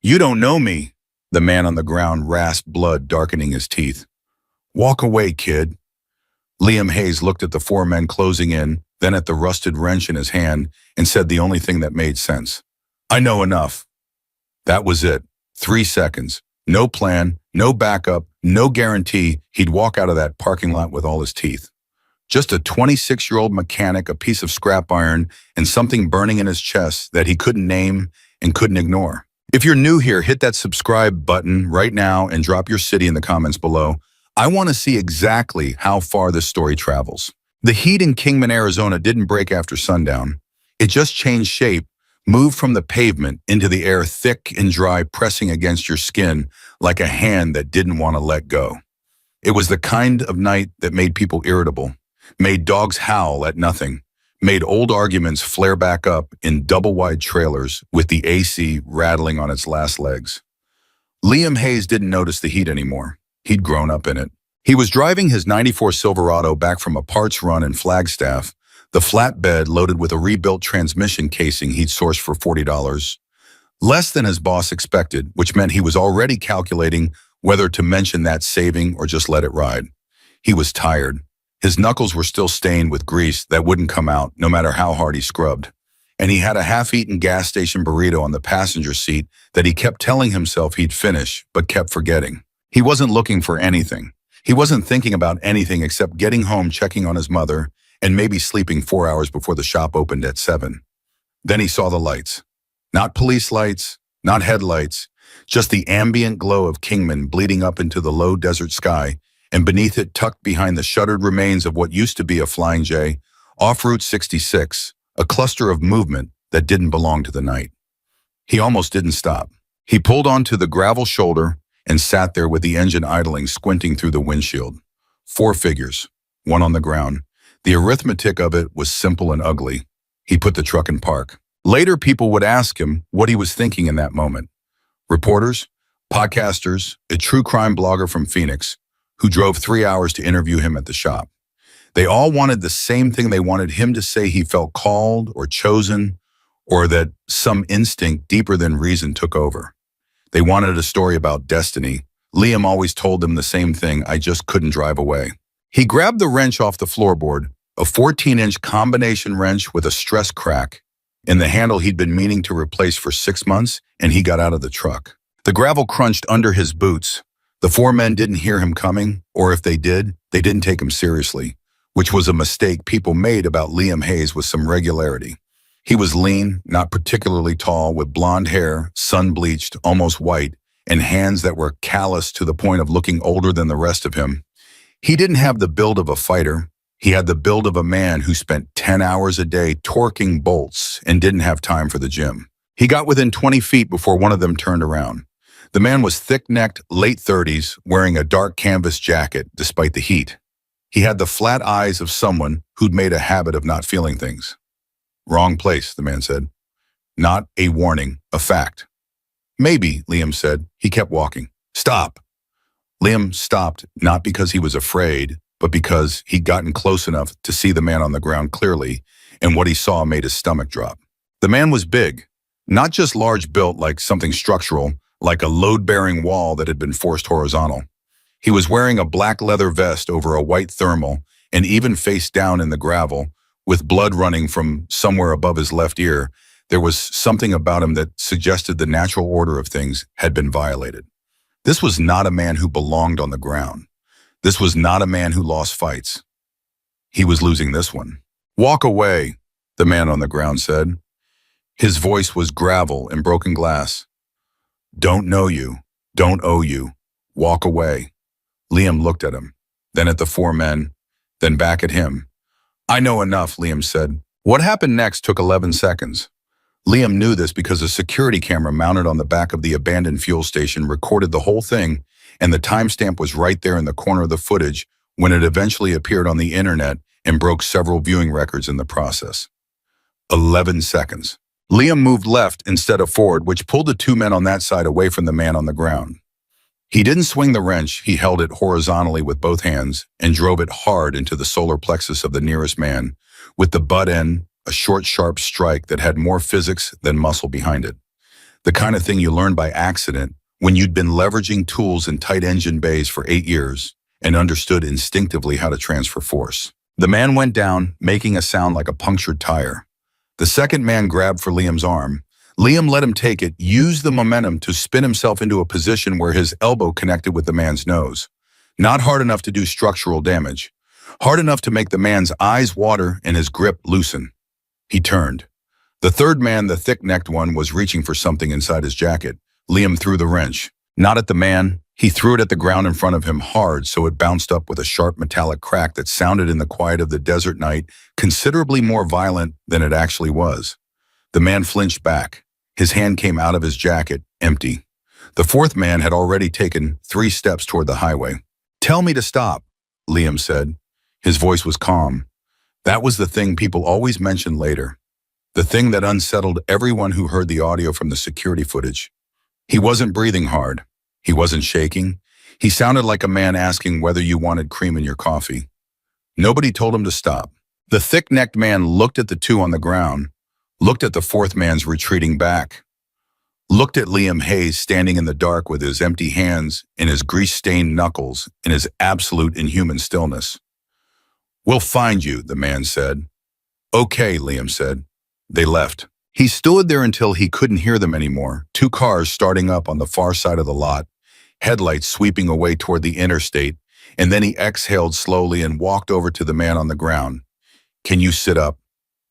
You don't know me, the man on the ground rasped, blood darkening his teeth. Walk away, kid. Liam Hayes looked at the four men closing in, then at the rusted wrench in his hand, and said the only thing that made sense. I know enough. That was it. 3 seconds. No plan, no backup, no guarantee he'd walk out of that parking lot with all his teeth. Just a 26-year-old mechanic, a piece of scrap iron, and something burning in his chest that he couldn't name and couldn't ignore. If you're new here, hit that subscribe button right now and drop your city in the comments below. I want to see exactly how far this story travels. The heat in Kingman, Arizona didn't break after sundown. It just changed shape, moved from the pavement into the air, thick and dry, pressing against your skin like a hand that didn't want to let go. It was the kind of night that made people irritable, made dogs howl at nothing, made old arguments flare back up in double-wide trailers with the AC rattling on its last legs. Liam Hayes didn't notice the heat anymore. He'd grown up in it. He was driving his '94 Silverado back from a parts run in Flagstaff, the flatbed loaded with a rebuilt transmission casing he'd sourced for $40. Less than his boss expected, which meant he was already calculating whether to mention that saving or just let it ride. He was tired. His knuckles were still stained with grease that wouldn't come out no matter how hard he scrubbed. And he had a half-eaten gas station burrito on the passenger seat that he kept telling himself he'd finish, but kept forgetting. He wasn't looking for anything. He wasn't thinking about anything except getting home, checking on his mother, and maybe sleeping 4 hours before the shop opened at 7. Then he saw the lights. Not police lights, not headlights, just the ambient glow of Kingman bleeding up into the low desert sky, and beneath it, tucked behind the shuttered remains of what used to be a Flying J, off Route 66, a cluster of movement that didn't belong to the night. He almost didn't stop. He pulled onto the gravel shoulder and sat there with the engine idling, squinting through the windshield. 4 figures, one on the ground. The arithmetic of it was simple and ugly. He put the truck in park. Later, people would ask him what he was thinking in that moment. Reporters, podcasters, a true crime blogger from Phoenix, who drove 3 hours to interview him at the shop. They all wanted the same thing. They wanted him to say he felt called or chosen, or that some instinct deeper than reason took over. They wanted a story about destiny. Liam always told them the same thing: I just couldn't drive away. He grabbed the wrench off the floorboard, a 14-inch combination wrench with a stress crack in the handle he'd been meaning to replace for 6 months, and he got out of the truck. The gravel crunched under his boots. The 4 men didn't hear him coming, or if they did, they didn't take him seriously, which was a mistake people made about Liam Hayes with some regularity. He was lean, not particularly tall, with blonde hair, sun-bleached, almost white, and hands that were calloused to the point of looking older than the rest of him. He didn't have the build of a fighter. He had the build of a man who spent 10 hours a day torquing bolts and didn't have time for the gym. He got within 20 feet before one of them turned around. The man was thick-necked, late 30s, wearing a dark canvas jacket despite the heat. He had the flat eyes of someone who'd made a habit of not feeling things. Wrong place, the man said. Not a warning, a fact. Maybe, Liam said. He kept walking. Stop. Liam stopped, not because he was afraid, but because he'd gotten close enough to see the man on the ground clearly, and what he saw made his stomach drop. The man was big, not just large built like something structural, like a load-bearing wall that had been forced horizontal. He was wearing a black leather vest over a white thermal, and even face down in the gravel, with blood running from somewhere above his left ear. There was something about him that suggested the natural order of things had been violated. This was not a man who belonged on the ground. This was not a man who lost fights. He was losing this one. Walk away, the man on the ground said. His voice was gravel and broken glass. Don't know you. Don't owe you. Walk away. Liam looked at him, then at the 4 men, then back at him. I know enough, Liam said. What happened next took 11 seconds. Liam knew this because a security camera mounted on the back of the abandoned fuel station recorded the whole thing, and the timestamp was right there in the corner of the footage when it eventually appeared on the internet and broke several viewing records in the process. 11 seconds. Liam moved left instead of forward, which pulled the 2 men on that side away from the man on the ground. He didn't swing the wrench. He held it horizontally with both hands and drove it hard into the solar plexus of the nearest man, with the butt end a short, sharp strike that had more physics than muscle behind it. The kind of thing you learn by accident when you'd been leveraging tools in tight engine bays for 8 years and understood instinctively how to transfer force. The man went down, making a sound like a punctured tire. The second man grabbed for Liam's arm. Liam let him take it, used the momentum to spin himself into a position where his elbow connected with the man's nose. Not hard enough to do structural damage. Hard enough to make the man's eyes water and his grip loosen. He turned. The third man, the thick-necked one, was reaching for something inside his jacket. Liam threw the wrench. Not at the man. He threw it at the ground in front of him hard so it bounced up with a sharp metallic crack that sounded in the quiet of the desert night considerably more violent than it actually was. The man flinched back. His hand came out of his jacket, empty. The fourth man had already taken 3 steps toward the highway. "Tell me to stop," Liam said. His voice was calm. That was the thing people always mentioned later. The thing that unsettled everyone who heard the audio from the security footage. He wasn't breathing hard. He wasn't shaking. He sounded like a man asking whether you wanted cream in your coffee. Nobody told him to stop. The thick-necked man looked at the 2 on the ground, looked at the fourth man's retreating back, looked at Liam Hayes standing in the dark with his empty hands and his grease-stained knuckles in his absolute inhuman stillness. "We'll find you," the man said. "Okay," Liam said. They left. He stood there until he couldn't hear them anymore. 2 cars starting up on the far side of the lot, headlights sweeping away toward the interstate, and then he exhaled slowly and walked over to the man on the ground. "Can you sit up?"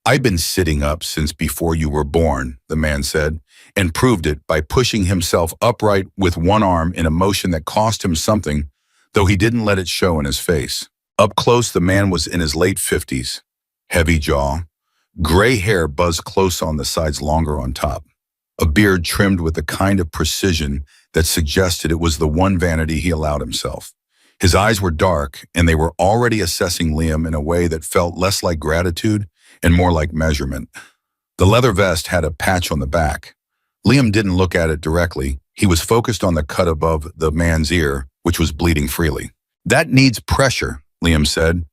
"I've been sitting up since before you were born," the man said, and proved it by pushing himself upright with one arm in a motion that cost him something, though he didn't let it show in his face. Up close, the man was in his late 50s. Heavy jaw. Gray hair buzzed close on the sides, longer on top. A beard trimmed with the kind of precision that suggested it was the one vanity he allowed himself. His eyes were dark, and they were already assessing Liam in a way that felt less like gratitude and more like measurement. The leather vest had a patch on the back. Liam didn't look at it directly. He was focused on the cut above the man's ear, which was bleeding freely. "That needs pressure," Liam said.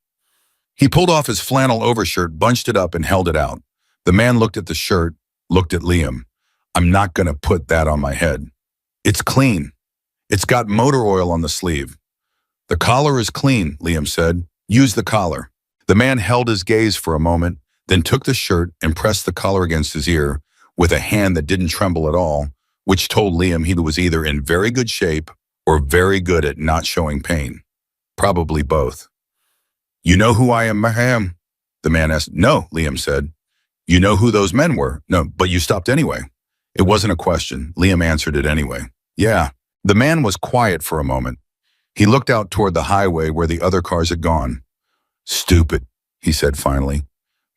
He pulled off his flannel overshirt, bunched it up, and held it out. The man looked at the shirt, looked at Liam. "I'm not going to put that on my head." "It's clean. It's got motor oil on the sleeve." "The collar is clean," Liam said. "Use the collar." The man held his gaze for a moment, then took the shirt and pressed the collar against his ear with a hand that didn't tremble at all, which told Liam he was either in very good shape or very good at not showing pain. Probably both. "You know who I am, ma'am?" the man asked. "No," Liam said. "You know who those men were?" "No, but you stopped anyway." It wasn't a question. Liam answered it anyway. "Yeah." The man was quiet for a moment. He looked out toward the highway where the other cars had gone. "Stupid," he said finally.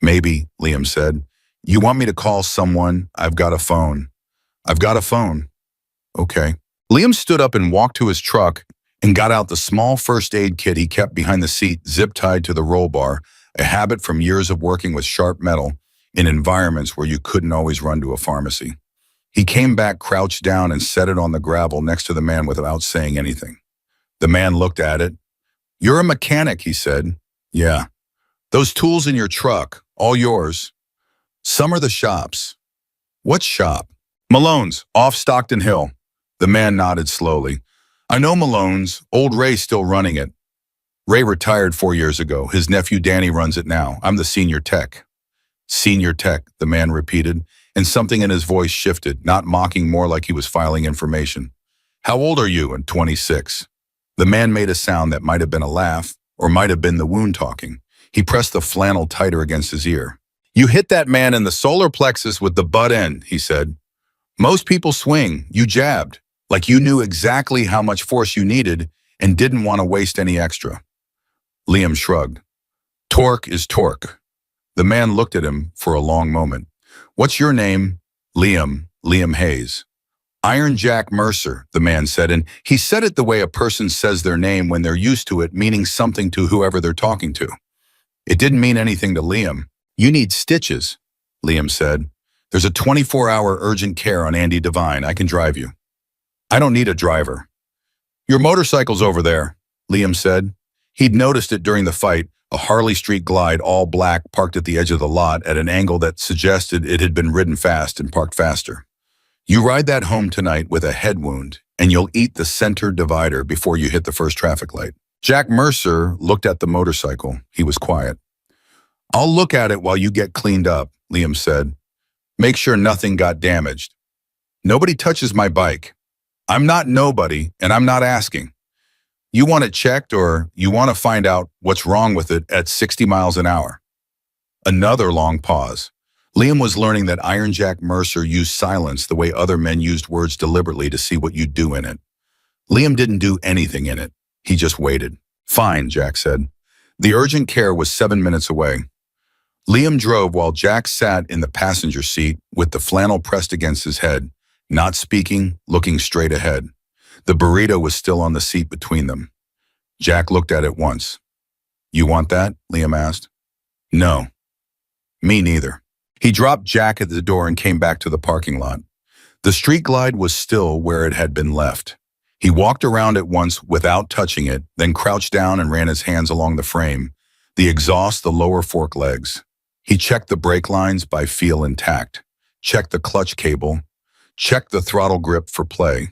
"Maybe," Liam said. "You want me to call someone? I've got a phone." "I've got a phone." "Okay." Liam stood up and walked to his truck and got out the small first aid kit he kept behind the seat, zip-tied to the roll bar, a habit from years of working with sharp metal in environments where you couldn't always run to a pharmacy. He came back, crouched down, and set it on the gravel next to the man without saying anything. The man looked at it. "You're a mechanic," he said. "Yeah." "Those tools in your truck, all yours?" "Some are the shop's." "What shop?" "Malone's, off Stockton Hill." The man nodded slowly. "I know Malone's. Old Ray's still running it. Ray retired 4 years ago. His nephew Danny runs it now. I'm the senior tech." "Senior tech," the man repeated, and something in his voice shifted, not mocking, more like he was filing information. "How old are you?" "And 26. The man made a sound that might have been a laugh, or might have been the wound talking. He pressed the flannel tighter against his ear. "You hit that man in the solar plexus with the butt end," he said. "Most people swing. You jabbed. Like you knew exactly how much force you needed and didn't want to waste any extra." Liam shrugged. "Torque is torque." The man looked at him for a long moment. "What's your name?" Liam Hayes." "Iron Jack Mercer," the man said, and he said it the way a person says their name when they're used to it meaning something to whoever they're talking to. It didn't mean anything to Liam. "You need stitches," Liam said. "There's a 24-hour urgent care on Andy Devine. I can drive you." "I don't need a driver." "Your motorcycle's over there," Liam said. He'd noticed it during the fight, a Harley Street Glide, all black, parked at the edge of the lot at an angle that suggested it had been ridden fast and parked faster. You ride that home tonight with a head wound, and you'll eat the center divider before you hit the first traffic light. Jack Mercer looked at the motorcycle. He was quiet. I'll look at it while you get cleaned up, Liam said. Make sure nothing got damaged. Nobody touches my bike. I'm not nobody, and I'm not asking. You want it checked or you want to find out what's wrong with it at 60 miles an hour. Another long pause. Liam was learning that Iron Jack Mercer used silence the way other men used words deliberately to see what you'd do in it. Liam didn't do anything in it. He just waited. Fine, Jack said. The urgent care was 7 minutes away. Liam drove while Jack sat in the passenger seat with the flannel pressed against his head, not speaking, looking straight ahead. The burrito was still on the seat between them. Jack looked at it once. You want that? Liam asked. No. Me neither. He dropped Jack at the door and came back to the parking lot. The street glide was still where it had been left. He walked around it once without touching it, then crouched down and ran his hands along the frame, the exhaust, the lower fork legs. He checked the brake lines by feel intact, checked the clutch cable, checked the throttle grip for play.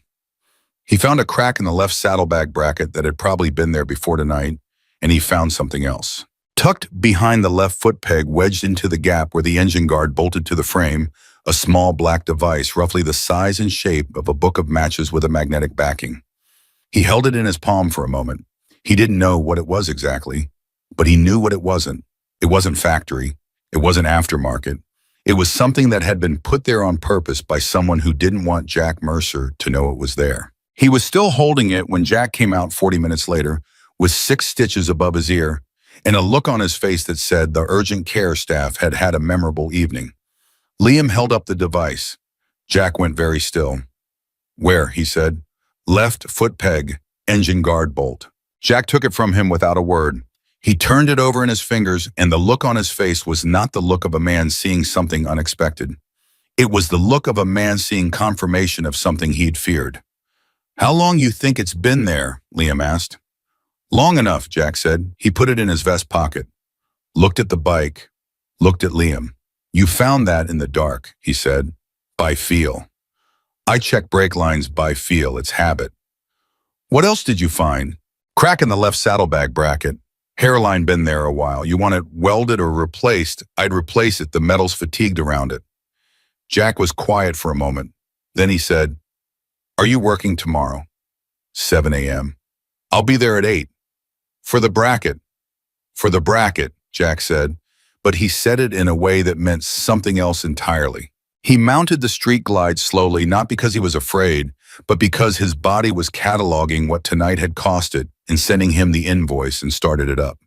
He found a crack in the left saddlebag bracket that had probably been there before tonight, and he found something else. Tucked behind the left foot peg, wedged into the gap where the engine guard bolted to the frame, a small black device roughly the size and shape of a book of matches with a magnetic backing. He held it in his palm for a moment. He didn't know what it was exactly, but he knew what it wasn't. It wasn't factory. It wasn't aftermarket. It was something that had been put there on purpose by someone who didn't want Jack Mercer to know it was there. He was still holding it when Jack came out 40 minutes later with 6 stitches above his ear and a look on his face that said the urgent care staff had had a memorable evening. Liam held up the device. Jack went very still. Where? He said. Left foot peg, engine guard bolt. Jack took it from him without a word. He turned it over in his fingers, and the look on his face was not the look of a man seeing something unexpected. It was the look of a man seeing confirmation of something he'd feared. How long you think it's been there? Liam asked. Long enough, Jack said. He put it in his vest pocket. Looked at the bike. Looked at Liam. You found that in the dark, he said. By feel. I check brake lines by feel. It's habit. What else did you find? Crack in the left saddlebag bracket. Hairline been there a while. You want it welded or replaced? I'd replace it. The metal's fatigued around it. Jack was quiet for a moment. Then he said, Are you working tomorrow? 7 a.m. I'll be there at 8. For the bracket. For the bracket, Jack said, but he said it in a way that meant something else entirely. He mounted the street glide slowly, not because he was afraid, but because his body was cataloging what tonight had cost it and sending him the invoice, and started it up.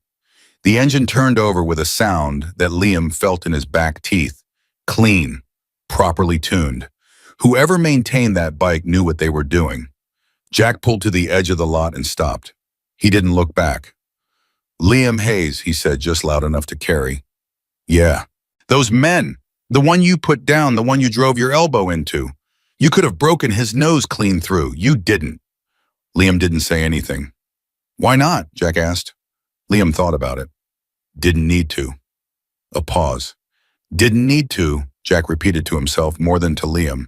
The engine turned over with a sound that Liam felt in his back teeth. Clean, properly tuned. Whoever maintained that bike knew what they were doing. Jack pulled to the edge of the lot and stopped. He didn't look back. Liam Hayes, he said just loud enough to carry. Yeah. Those men. The one you put down, the one you drove your elbow into. You could have broken his nose clean through. You didn't. Liam didn't say anything. Why not? Jack asked. Liam thought about it. Didn't need to. A pause. Didn't need to, Jack repeated to himself more than to Liam.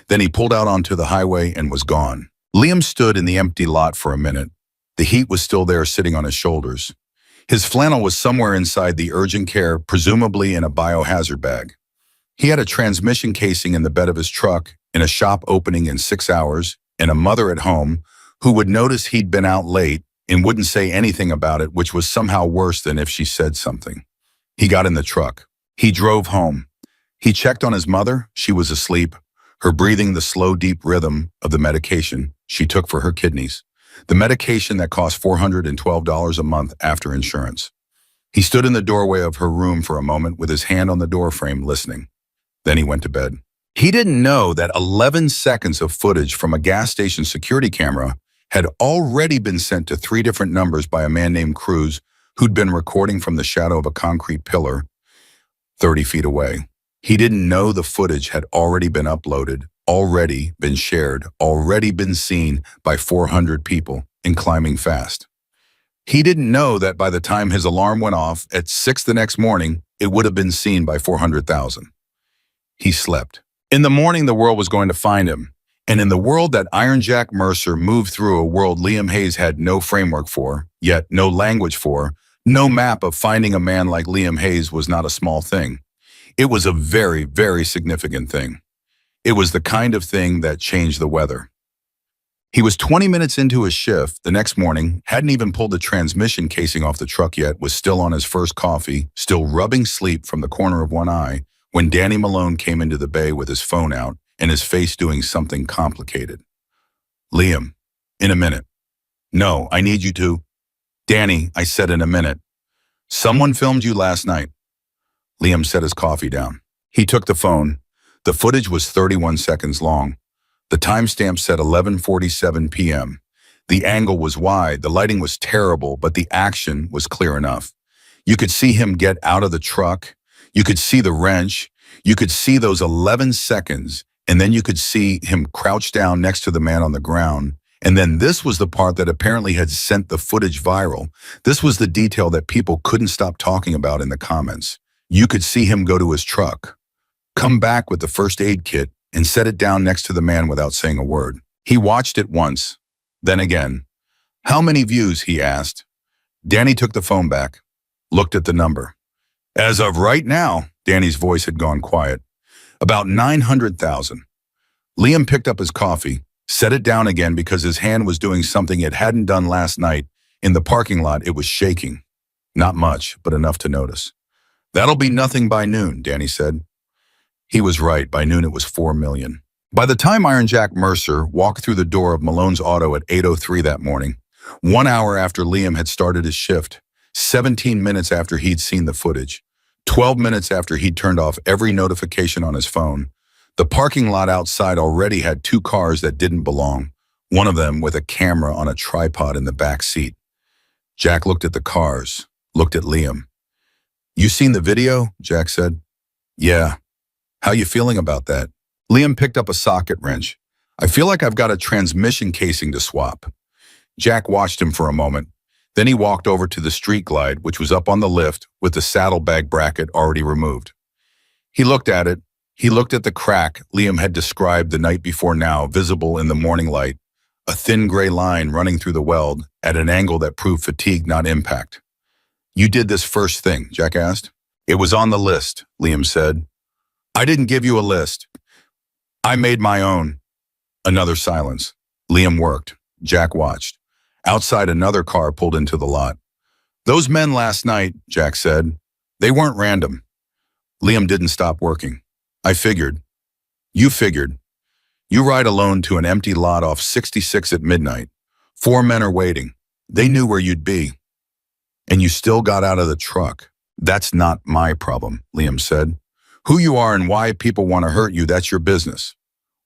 Then he pulled out onto the highway and was gone. Liam stood in the empty lot for a minute. The heat was still there sitting on his shoulders. His flannel was somewhere inside the urgent care, presumably in a biohazard bag. He had a transmission casing in the bed of his truck, in a shop opening in 6 hours, and a mother at home who would notice he'd been out late and wouldn't say anything about it, which was somehow worse than if she said something. He got in the truck. He drove home. He checked on his mother. She was asleep, her breathing the slow, deep rhythm of the medication she took for her kidneys, the medication that cost $412 a month after insurance. He stood in the doorway of her room for a moment with his hand on the doorframe, listening. Then he went to bed. He didn't know that 11 seconds of footage from a gas station security camera had already been sent to 3 different numbers by a man named Cruz, who'd been recording from the shadow of a concrete pillar 30 feet away. He didn't know the footage had already been uploaded, already been shared, already been seen by 400 people and climbing fast. He didn't know that by the time his alarm went off at 6 the next morning, it would have been seen by 400,000. He slept. In the morning, the world was going to find him. And in the world that Iron Jack Mercer moved through, a world Liam Hayes had no framework for, yet no language for, no map of finding a man like Liam Hayes was not a small thing. It was a very, very significant thing. It was the kind of thing that changed the weather. He was 20 minutes into his shift the next morning, hadn't even pulled the transmission casing off the truck yet, was still on his first coffee, still rubbing sleep from the corner of one eye, when Danny Malone came into the bay with his phone out and his face doing something complicated. Liam, in a minute. No, I need you to. Danny, I said in a minute. Someone filmed you last night. Liam set his coffee down. He took the phone. The footage was 31 seconds long. The timestamp said 11:47 p.m. The angle was wide, the lighting was terrible, but the action was clear enough. You could see him get out of the truck. You could see the wrench. You could see those 11 seconds, and then you could see him crouch down next to the man on the ground. And then this was the part that apparently had sent the footage viral. This was the detail that people couldn't stop talking about in the comments. You could see him go to his truck, come back with the first aid kit, and set it down next to the man without saying a word. He watched it once, then again. How many views, he asked. Danny took the phone back, looked at the number. As of right now, Danny's voice had gone quiet. About 900,000. Liam picked up his coffee, set it down again because his hand was doing something it hadn't done last night. In the parking lot, it was shaking. Not much, but enough to notice. That'll be nothing by noon, Danny said. He was right. By noon, it was 4 million. By the time Iron Jack Mercer walked through the door of Malone's auto at 8:03 that morning, 1 hour after Liam had started his shift, 17 minutes after he'd seen the footage, 12 minutes after he'd turned off every notification on his phone, the parking lot outside already had 2 cars that didn't belong, one of them with a camera on a tripod in the back seat. Jack looked at the cars, looked at Liam. You seen the video? Jack said. Yeah. How you feeling about that? Liam picked up a socket wrench. I feel like I've got a transmission casing to swap. Jack watched him for a moment. Then he walked over to the street glide, which was up on the lift with the saddlebag bracket already removed. He looked at it. He looked at the crack Liam had described the night before now, visible in the morning light, a thin gray line running through the weld at an angle that proved fatigue, not impact. You did this first thing, Jack asked. It was on the list, Liam said. I didn't give you a list. I made my own. Another silence. Liam worked. Jack watched. Outside, another car pulled into the lot. Those men last night, Jack said, they weren't random. Liam didn't stop working. I figured. You figured. You ride alone to an empty lot off 66 at midnight. 4 men are waiting. They knew where you'd be. And you still got out of the truck. That's not my problem, Liam said. Who you are and why people want to hurt you, that's your business.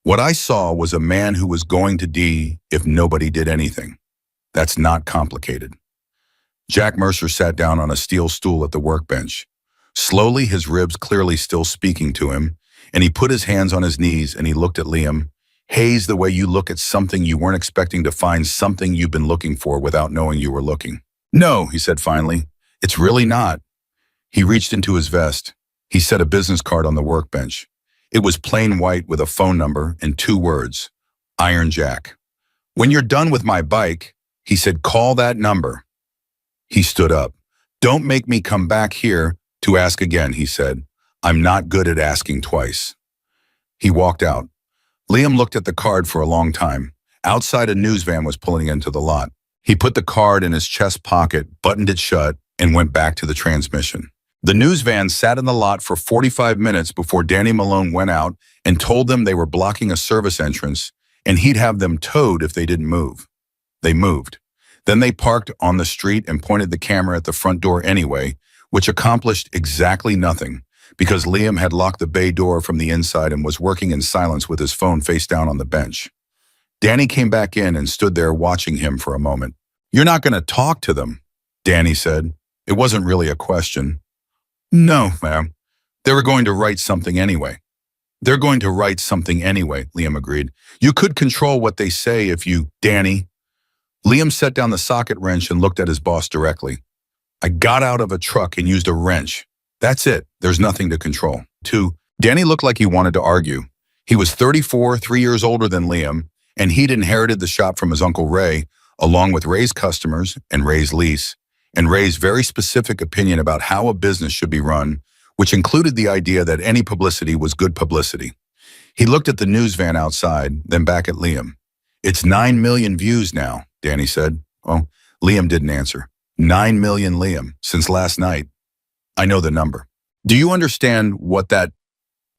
What I saw was a man who was going to die if nobody did anything. That's not complicated. Jack Mercer sat down on a steel stool at the workbench. Slowly, his ribs clearly still speaking to him, and he put his hands on his knees and he looked at Liam. Hayes, the way you look at something you weren't expecting to find, something you've been looking for without knowing you were looking. No, he said finally. It's really not. He reached into his vest. He set a business card on the workbench. It was plain white with a phone number and 2 words, Iron Jack. When you're done with my bike, he said, call that number. He stood up. Don't make me come back here to ask again, he said. I'm not good at asking twice. He walked out. Liam looked at the card for a long time. Outside, a news van was pulling into the lot. He put the card in his chest pocket, buttoned it shut, and went back to the transmission. The news van sat in the lot for 45 minutes before Danny Malone went out and told them they were blocking a service entrance and he'd have them towed if they didn't move. They moved. Then they parked on the street and pointed the camera at the front door anyway, which accomplished exactly nothing because Liam had locked the bay door from the inside and was working in silence with his phone face down on the bench. Danny came back in and stood there watching him for a moment. You're not going to talk to them, Danny said. It wasn't really a question. No, ma'am. They were going to write something anyway. They're going to write something anyway, Liam agreed. You could control what they say if you, Danny. Liam set down the socket wrench and looked at his boss directly. I got out of a truck and used a wrench. That's it. There's nothing to control. 2. Danny looked like he wanted to argue. He was 34, 3 years older than Liam, and he'd inherited the shop from his Uncle Ray, along with Ray's customers and Ray's lease, and Ray's very specific opinion about how a business should be run, which included the idea that any publicity was good publicity. He looked at the news van outside, then back at Liam. "It's 9 million views now," Danny said. Oh, Liam didn't answer. 9 million, Liam, since last night. "I know the number." "Do you understand what that—"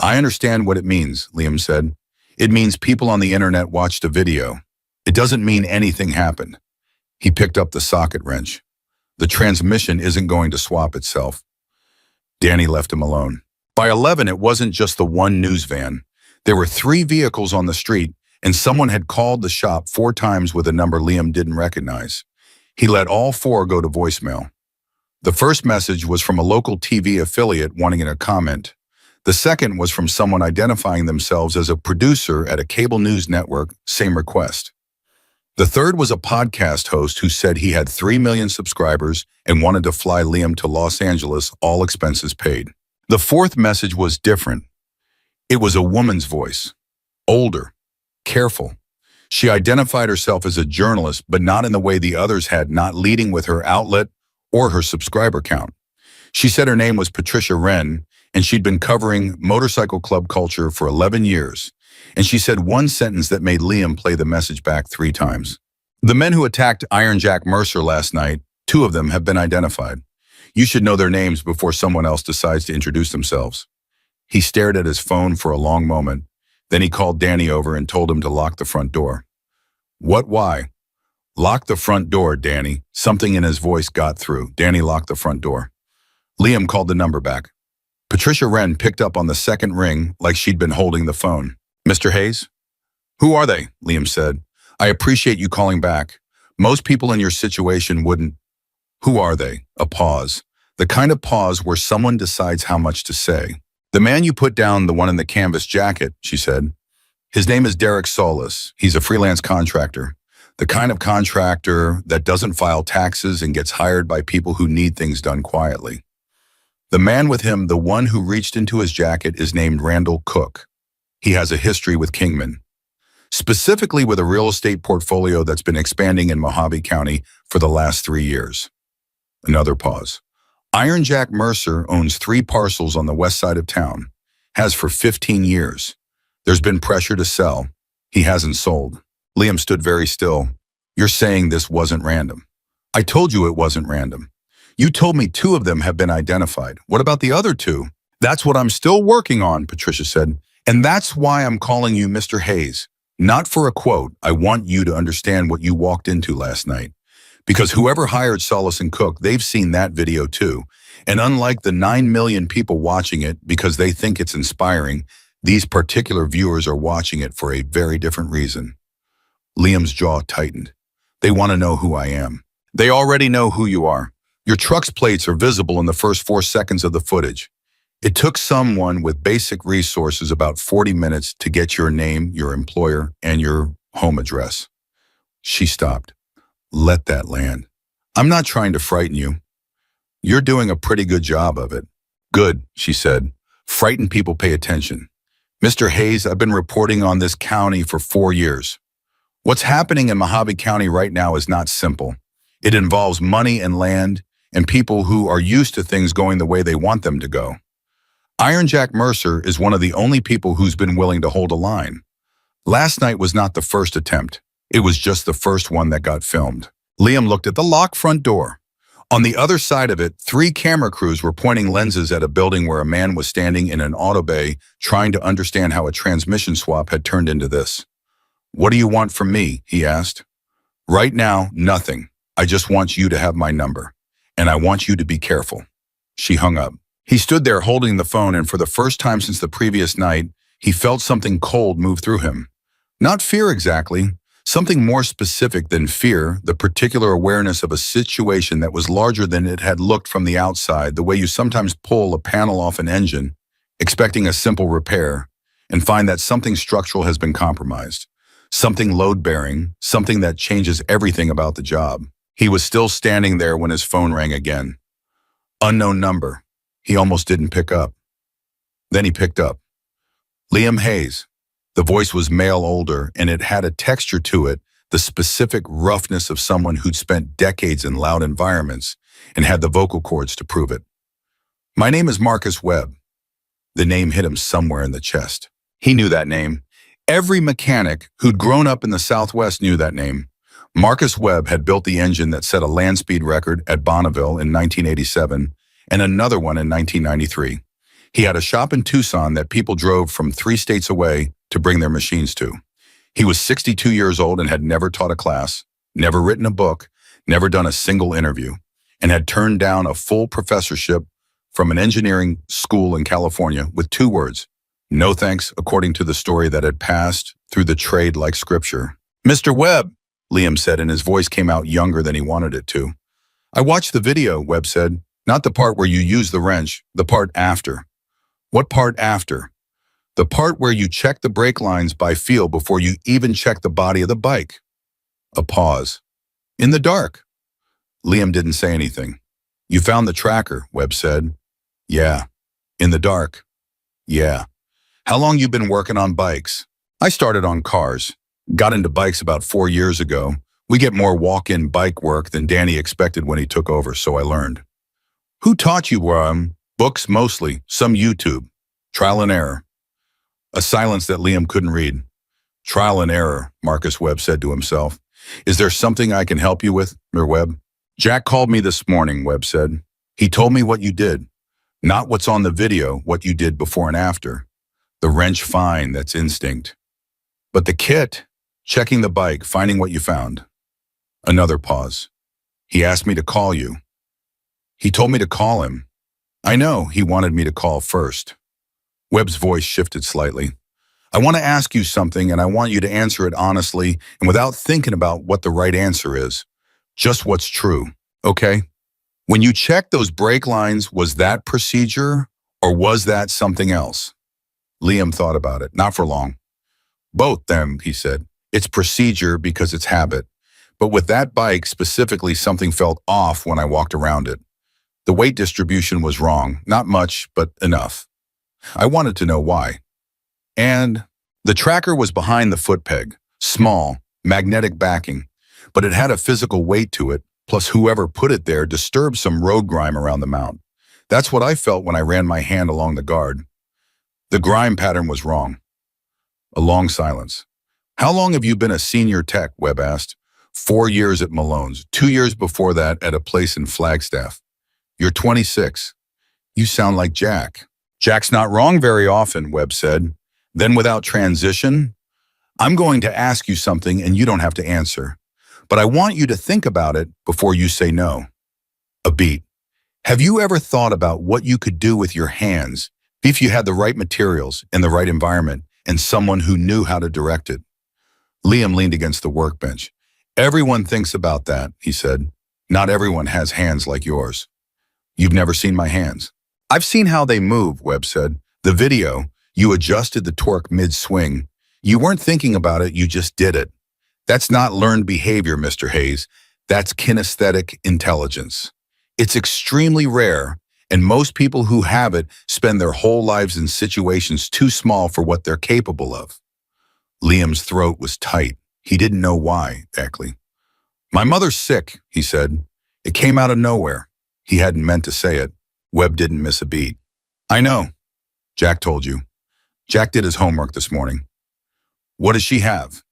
"I understand what it means," Liam said. "It means people on the internet watched a video. It doesn't mean anything happened." He picked up the socket wrench. "The transmission isn't going to swap itself." Danny left him alone. By 11, it wasn't just the one news van. There were 3 vehicles on the street, and someone had called the shop 4 times with a number Liam didn't recognize. He let all 4 go to voicemail. The first message was from a local TV affiliate wanting a comment. The second was from someone identifying themselves as a producer at a cable news network, same request. The third was a podcast host who said he had 3 million subscribers and wanted to fly Liam to Los Angeles, all expenses paid. The fourth message was different. It was a woman's voice. Older. Careful. She identified herself as a journalist, but not in the way the others had, not leading with her outlet or her subscriber count. She said her name was Patricia Wren, and she'd been covering motorcycle club culture for 11 years. And she said one sentence that made Liam play the message back 3 times. "The men who attacked Iron Jack Mercer last night, 2 of them have been identified. You should know their names before someone else decides to introduce themselves." He stared at his phone for a long moment. Then he called Danny over and told him to lock the front door. "What? Why?" "Lock the front door, Danny." Something in his voice got through. Danny locked the front door. Liam called the number back. Patricia Wren picked up on the second ring like she'd been holding the phone. "Mr. Hayes?" "Who are they?" Liam said. "I appreciate you calling back. Most people in your situation wouldn't—" "Who are they?" A pause. The kind of pause where someone decides how much to say. "The man you put down, the one in the canvas jacket," she said. "His name is Derek Solis. He's a freelance contractor. The kind of contractor that doesn't file taxes and gets hired by people who need things done quietly. The man with him, the one who reached into his jacket, is named Randall Cook. He has a history with Kingman, specifically with a real estate portfolio that's been expanding in Mojave County for the last 3 years." Another pause. "Iron Jack Mercer owns 3 parcels on the west side of town. Has for 15 years. There's been pressure to sell. He hasn't sold." Liam stood very still. "You're saying this wasn't random?" "I told you it wasn't random. You told me 2 of them have been identified. What about the other 2? "That's what I'm still working on," Patricia said. "And that's why I'm calling you Mr. Hayes. Not for a quote. I want you to understand what you walked into last night. Because whoever hired Solis and Cook, they've seen that video too. And unlike the 9 million people watching it because they think it's inspiring, these particular viewers are watching it for a very different reason." Liam's jaw tightened. "They want to know who I am." "They already know who you are. Your truck's plates are visible in the first 4 seconds of the footage. It took someone with basic resources about 40 minutes to get your name, your employer, and your home address." She stopped. "Let that land. I'm not trying to frighten you. You're doing a pretty good job of it." "Good," she said. "Frightened people pay attention. Mr. Hayes, I've been reporting on this county for 4 years. What's happening in Mojave County right now is not simple. It involves money and land and people who are used to things going the way they want them to go. Iron Jack Mercer is one of the only people who's been willing to hold a line. Last night was not the first attempt. It was just the first one that got filmed." Liam looked at the locked front door. On the other side of it, 3 camera crews were pointing lenses at a building where a man was standing in an auto bay trying to understand how a transmission swap had turned into this. "What do you want from me?" he asked. "Right now, nothing. I just want you to have my number. And I want you to be careful." She hung up. He stood there holding the phone, and for the first time since the previous night, he felt something cold move through him. Not fear exactly, something more specific than fear, the particular awareness of a situation that was larger than it had looked from the outside, the way you sometimes pull a panel off an engine, expecting a simple repair, and find that something structural has been compromised, something load-bearing, something that changes everything about the job. He was still standing there when his phone rang again. Unknown number. He almost didn't pick up. Then he picked up. "Liam Hayes." The voice was male older, and it had a texture to it, the specific roughness of someone who'd spent decades in loud environments and had the vocal cords to prove it. My name is Marcus Webb. The name hit him somewhere in the chest. He knew that name. Every mechanic who'd grown up in the Southwest knew that name. Marcus Webb had built the engine that set a land speed record at Bonneville in 1987 and another one in 1993. He had a shop in Tucson that people drove from 3 states away to bring their machines to. He was 62 years old and had never taught a class, never written a book, never done a single interview, and had turned down a full professorship from an engineering school in California with 2 words: no thanks, according to the story that had passed through the trade like scripture. "Mr. Webb," Liam said, and his voice came out younger than he wanted it to. "I watched the video," Webb said. "Not the part where you use the wrench, the part after." "What part after?" "The part where you check the brake lines by feel before you even check the body of the bike." A pause. "In the dark." Liam didn't say anything. "You found the tracker," Webb said. "Yeah." "In the dark." "Yeah." "How long you been working on bikes?" "I started on cars. Got into bikes about 4 years ago. We get more walk-in bike work than Danny expected when he took over, so I learned." "Who taught you?" "Books mostly, some YouTube. Trial and error." A silence that Liam couldn't read. "Trial and error," Marcus Webb said to himself. "Is there something I can help you with, Mr. Webb?" "Jack called me this morning," Webb said. "He told me what you did. Not what's on the video, what you did before and after. The wrench, fine, that's instinct. But the kit, checking the bike, finding what you found." Another pause. "He asked me to call you." "He told me to call him." "I know, he wanted me to call first." Webb's voice shifted slightly. "I want to ask you something, and I want you to answer it honestly and without thinking about what the right answer is. Just what's true, okay? When you checked those brake lines, was that procedure or was that something else?" Liam thought about it, not for long. "Both them," he said. "It's procedure because it's habit. But with that bike specifically, something felt off when I walked around it. The weight distribution was wrong, not much, but enough. I wanted to know why. And the tracker was behind the foot peg, small, magnetic backing, but it had a physical weight to it, plus whoever put it there disturbed some road grime around the mount. That's what I felt when I ran my hand along the guard. The grime pattern was wrong." A long silence. "How long have you been a senior tech?" Webb asked. 4 years at Malone's, 2 years before that at a place in Flagstaff. "You're 26. You sound like Jack." "Jack's not wrong very often," Webb said. Then without transition, "I'm going to ask you something and you don't have to answer. But I want you to think about it before you say no." A beat. "Have you ever thought about what you could do with your hands if you had the right materials and the right environment and someone who knew how to direct it?" Liam leaned against the workbench. "Everyone thinks about that," he said. "Not everyone has hands like yours." "You've never seen my hands." "I've seen how they move," Webb said. "The video, you adjusted the torque mid-swing. You weren't thinking about it, you just did it. That's not learned behavior, Mr. Hayes. That's kinesthetic intelligence. It's extremely rare, and most people who have it spend their whole lives in situations too small for what they're capable of." Liam's throat was tight. He didn't know why, exactly. "My mother's sick," he said. It came out of nowhere. He hadn't meant to say it. Webb didn't miss a beat. "I know. Jack told you." "Jack did his homework this morning." "What does she have?"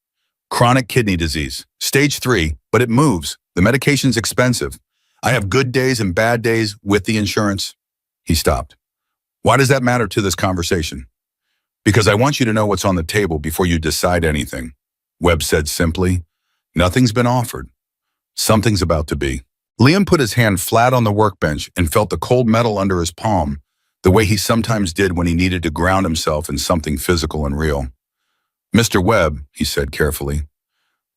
"Chronic kidney disease. Stage 3, but it moves. The medication's expensive. I have good days and bad days with the insurance." He stopped. "Why does that matter to this conversation?" "Because I want you to know what's on the table before you decide anything." Webb said simply. "Nothing's been offered. Something's about to be." Liam put his hand flat on the workbench and felt the cold metal under his palm, the way he sometimes did when he needed to ground himself in something physical and real. "Mr. Webb," he said carefully,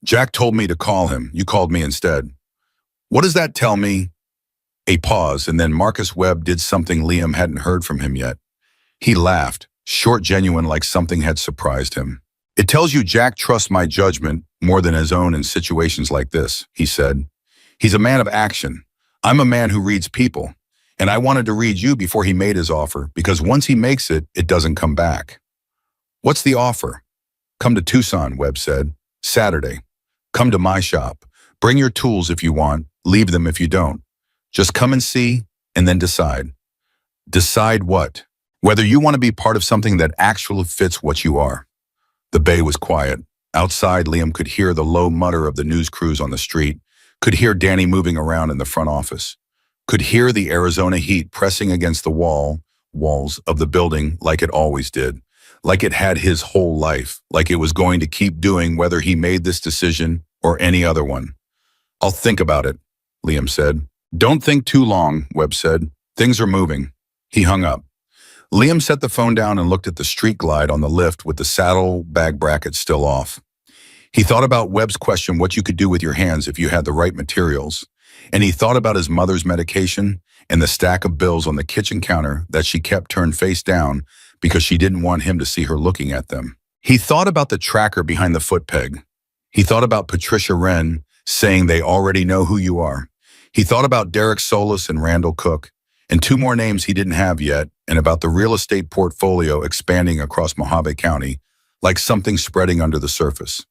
"Jack told me to call him. You called me instead. What does that tell me?" A pause, and then Marcus Webb did something Liam hadn't heard from him yet. He laughed, short, genuine, like something had surprised him. "It tells you Jack trusts my judgment more than his own in situations like this," he said. "He's a man of action. I'm a man who reads people, and I wanted to read you before he made his offer, because once he makes it, it doesn't come back." "What's the offer?" Come to Tucson, Webb said. Saturday. Come to my shop. Bring your tools if you want, leave them if you don't. Just come and see, and then decide. Decide what? Whether you want to be part of something that actually fits what you are. The bay was quiet. Outside, Liam could hear the low mutter of the news crews on the street, could hear Danny moving around in the front office, could hear the Arizona heat pressing against the walls of the building like it always did, like it had his whole life, like it was going to keep doing whether he made this decision or any other one. I'll think about it, Liam said. Don't think too long, Webb said. Things are moving. He hung up. Liam set the phone down and looked at the street glide on the lift with the saddlebag bracket still off. He thought about Webb's question what you could do with your hands if you had the right materials, and he thought about his mother's medication and the stack of bills on the kitchen counter that she kept turned face down because she didn't want him to see her looking at them. He thought about the tracker behind the foot peg. He thought about Patricia Wren saying they already know who you are. He thought about Derek Solis and Randall Cook, and two more names he didn't have yet, and about the real estate portfolio expanding across Mojave County, like something spreading under the surface.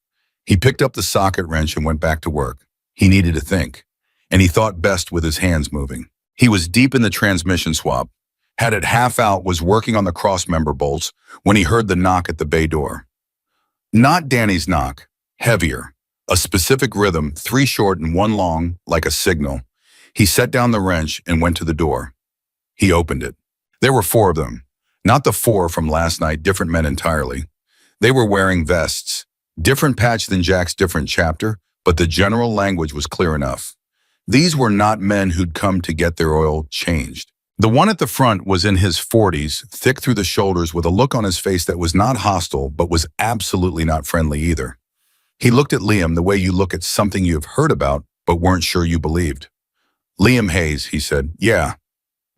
He picked up the socket wrench and went back to work. He needed to think, and he thought best with his hands moving. He was deep in the transmission swap, had it half out, was working on the cross-member bolts when he heard the knock at the bay door. Not Danny's knock, heavier, a specific rhythm, 3 short and 1 long, like a signal. He set down the wrench and went to the door. He opened it. There were 4 of them. Not the 4 from last night, different men entirely. They were wearing vests. Different patch than Jack's different chapter, but the general language was clear enough. These were not men who'd come to get their oil changed. The one at the front was in his 40s, thick through the shoulders with a look on his face that was not hostile, but was absolutely not friendly either. He looked at Liam the way you look at something you've heard about, but weren't sure you believed. Liam Hayes, he said, yeah,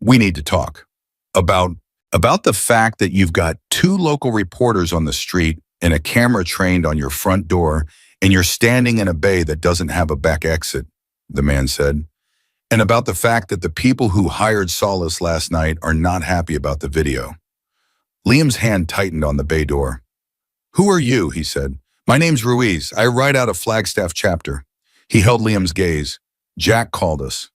we need to talk. About the fact that you've got 2 local reporters on the street and a camera trained on your front door, and you're standing in a bay that doesn't have a back exit, the man said. And about the fact that the people who hired Solis last night are not happy about the video. Liam's hand tightened on the bay door. Who are you? He said. My name's Ruiz. I write out a Flagstaff chapter. He held Liam's gaze. Jack called us.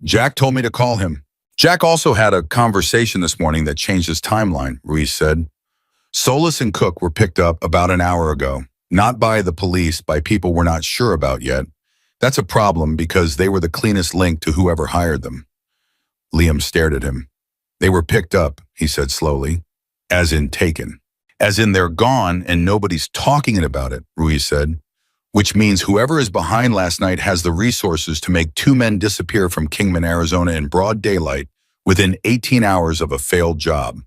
Jack told me to call him. Jack also had a conversation this morning that changed his timeline, Ruiz said. Solis and Cook were picked up about an hour ago, not by the police, by people we're not sure about yet. That's a problem because they were the cleanest link to whoever hired them. Liam stared at him. They were picked up, he said slowly, as in taken. As in they're gone and nobody's talking about it, Ruiz said, which means whoever is behind last night has the resources to make 2 men disappear from Kingman, Arizona in broad daylight within 18 hours of a failed job.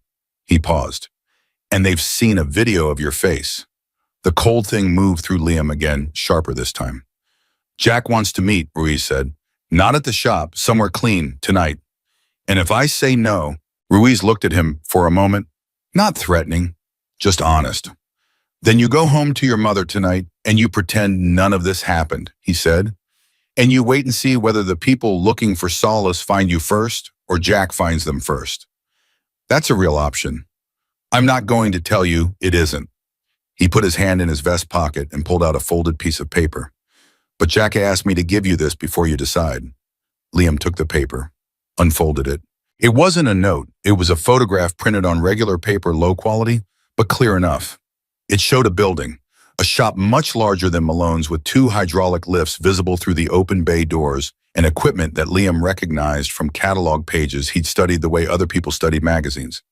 He paused. And they've seen a video of your face. The cold thing moved through Liam again, sharper this time. Jack wants to meet, Ruiz said. Not at the shop, somewhere clean, tonight. And if I say no, Ruiz looked at him for a moment, not threatening, just honest. Then you go home to your mother tonight and you pretend none of this happened, he said. And you wait and see whether the people looking for Solis find you first or Jack finds them first. That's a real option. I'm not going to tell you it isn't. He put his hand in his vest pocket and pulled out a folded piece of paper. But Jack asked me to give you this before you decide. Liam took the paper, unfolded it. It wasn't a note. It was a photograph printed on regular paper, low quality, but clear enough. It showed a building, a shop much larger than Malone's with 2 hydraulic lifts visible through the open bay doors and equipment that Liam recognized from catalog pages he'd studied the way other people studied magazines.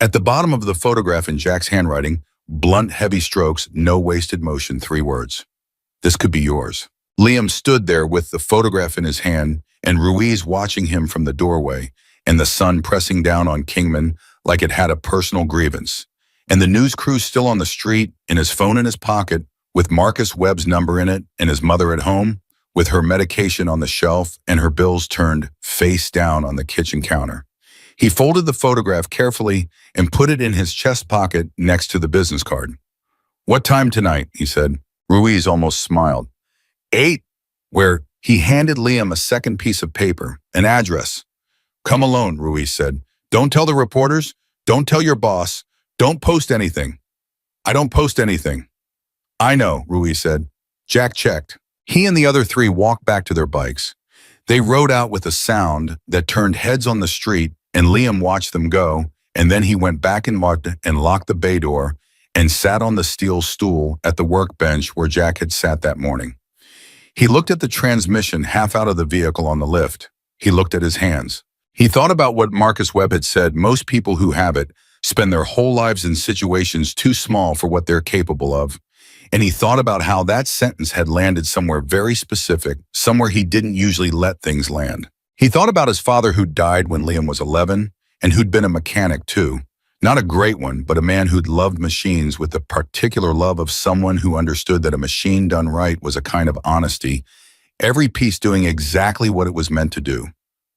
At the bottom of the photograph in Jack's handwriting, blunt, heavy strokes, no wasted motion, 3 words. This could be yours. Liam stood there with the photograph in his hand and Ruiz watching him from the doorway and the sun pressing down on Kingman like it had a personal grievance. And the news crew still on the street and his phone in his pocket with Marcus Webb's number in it and his mother at home with her medication on the shelf and her bills turned face down on the kitchen counter. He folded the photograph carefully and put it in his chest pocket next to the business card. What time tonight? He said. Ruiz almost smiled. 8, where he handed Liam a second piece of paper, an address. Come alone, Ruiz said. Don't tell the reporters. Don't tell your boss. Don't post anything. I don't post anything. I know, Rui said. Jack checked. He and the other three walked back to their bikes. They rode out with a sound that turned heads on the street, and Liam watched them go, and then he went back and locked the bay door and sat on the steel stool at the workbench where Jack had sat that morning. He looked at the transmission half out of the vehicle on the lift. He looked at his hands. He thought about what Marcus Webb had said: most people who have it spend their whole lives in situations too small for what they're capable of. And he thought about how that sentence had landed somewhere very specific, somewhere he didn't usually let things land. He thought about his father who'd died when Liam was 11, and who'd been a mechanic too. Not a great one, but a man who'd loved machines with the particular love of someone who understood that a machine done right was a kind of honesty, every piece doing exactly what it was meant to do.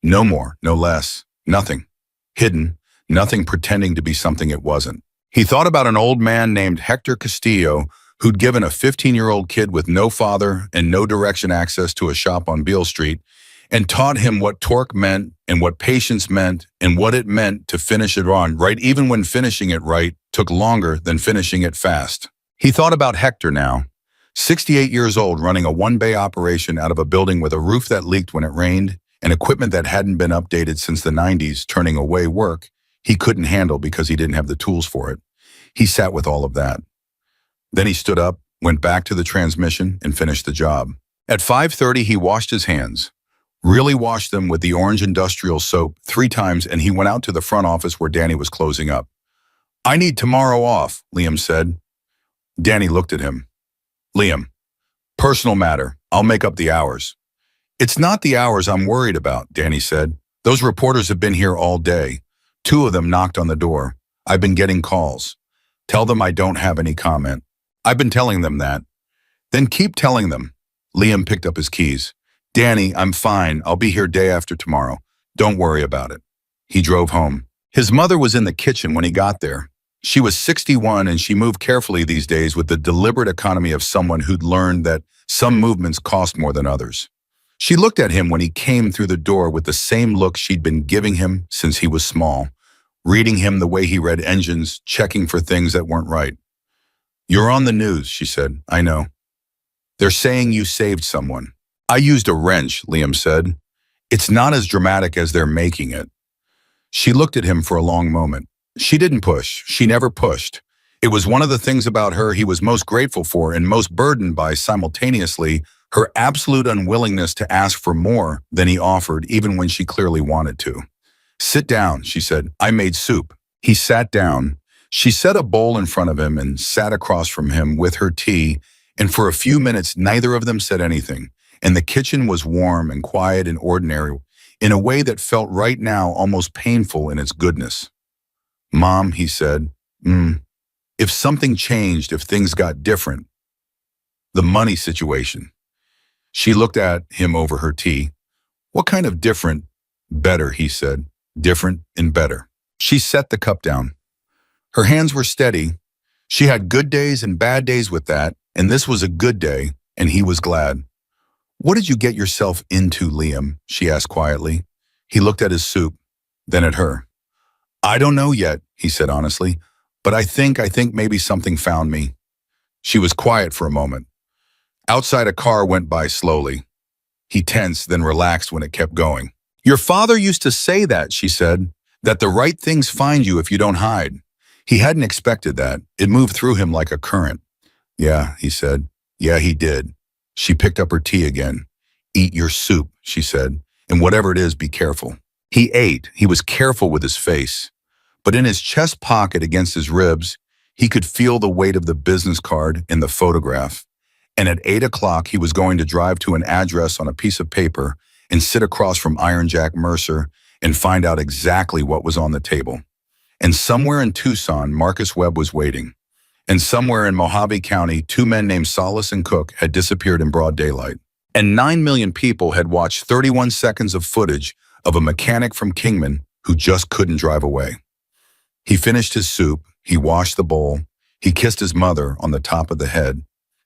No more, no less, nothing hidden, nothing pretending to be something it wasn't. He thought about an old man named Hector Castillo who'd given a 15-year-old kid with no father and no direction access to a shop on Beale Street and taught him what torque meant and what patience meant and what it meant to finish it on right, even when finishing it right took longer than finishing it fast. He thought about Hector now, 68 years old, running a one-bay operation out of a building with a roof that leaked when it rained and equipment that hadn't been updated since the 90s, turning away work he couldn't handle because he didn't have the tools for it. He sat with all of that. Then he stood up, went back to the transmission, and finished the job. At 5:30, he washed his hands, really washed them with the orange industrial soap 3 times, and he went out to the front office where Danny was closing up. "I need tomorrow off," Liam said. Danny looked at him. "Liam, personal matter. I'll make up the hours." "It's not the hours I'm worried about," Danny said. "Those reporters have been here all day. 2 of them knocked on the door. I've been getting calls. Tell them I don't have any comment." "I've been telling them that." "Then keep telling them." Liam picked up his keys. "Danny, I'm fine. I'll be here day after tomorrow. Don't worry about it." He drove home. His mother was in the kitchen when he got there. She was 61, and she moved carefully these days with the deliberate economy of someone who'd learned that some movements cost more than others. She looked at him when he came through the door with the same look she'd been giving him since he was small, reading him the way he read engines, checking for things that weren't right. "You're on the news," she said. "I know. They're saying you saved someone." "I used a wrench," Liam said. "It's not as dramatic as they're making it." She looked at him for a long moment. She didn't push. She never pushed. It was one of the things about her he was most grateful for and most burdened by simultaneously: her absolute unwillingness to ask for more than he offered, even when she clearly wanted to. "Sit down," she said. "I made soup." He sat down. She set a bowl in front of him and sat across from him with her tea, and for a few minutes neither of them said anything, and the kitchen was warm and quiet and ordinary in a way that felt right now almost painful in its goodness. "Mom," he said, if something changed, if things got different, the money situation." She looked at him over her tea. "What kind of different?" "Better," he said. "Different and better." She set the cup down. Her hands were steady. She had good days and bad days with that, and this was a good day, and he was glad. "What did you get yourself into, Liam?" she asked quietly. He looked at his soup, then at her. "I don't know yet," he said honestly, "but I think maybe something found me." She was quiet for a moment. Outside, a car went by slowly. He tensed, then relaxed when it kept going. "Your father used to say that," she said, "that the right things find you if you don't hide." He hadn't expected that. It moved through him like a current. "Yeah," he said. "Yeah, he did." She picked up her tea again. "Eat your soup," she said, "and whatever it is, be careful." He ate. He was careful with his face. But in his chest pocket against his ribs, he could feel the weight of the business card in the photograph. And at 8 o'clock, he was going to drive to an address on a piece of paper and sit across from Iron Jack Mercer and find out exactly what was on the table. And somewhere in Tucson, Marcus Webb was waiting. And somewhere in Mojave County, 2 men named Solis and Cook had disappeared in broad daylight. And 9 million people had watched 31 seconds of footage of a mechanic from Kingman who just couldn't drive away. He finished his soup, he washed the bowl, he kissed his mother on the top of the head.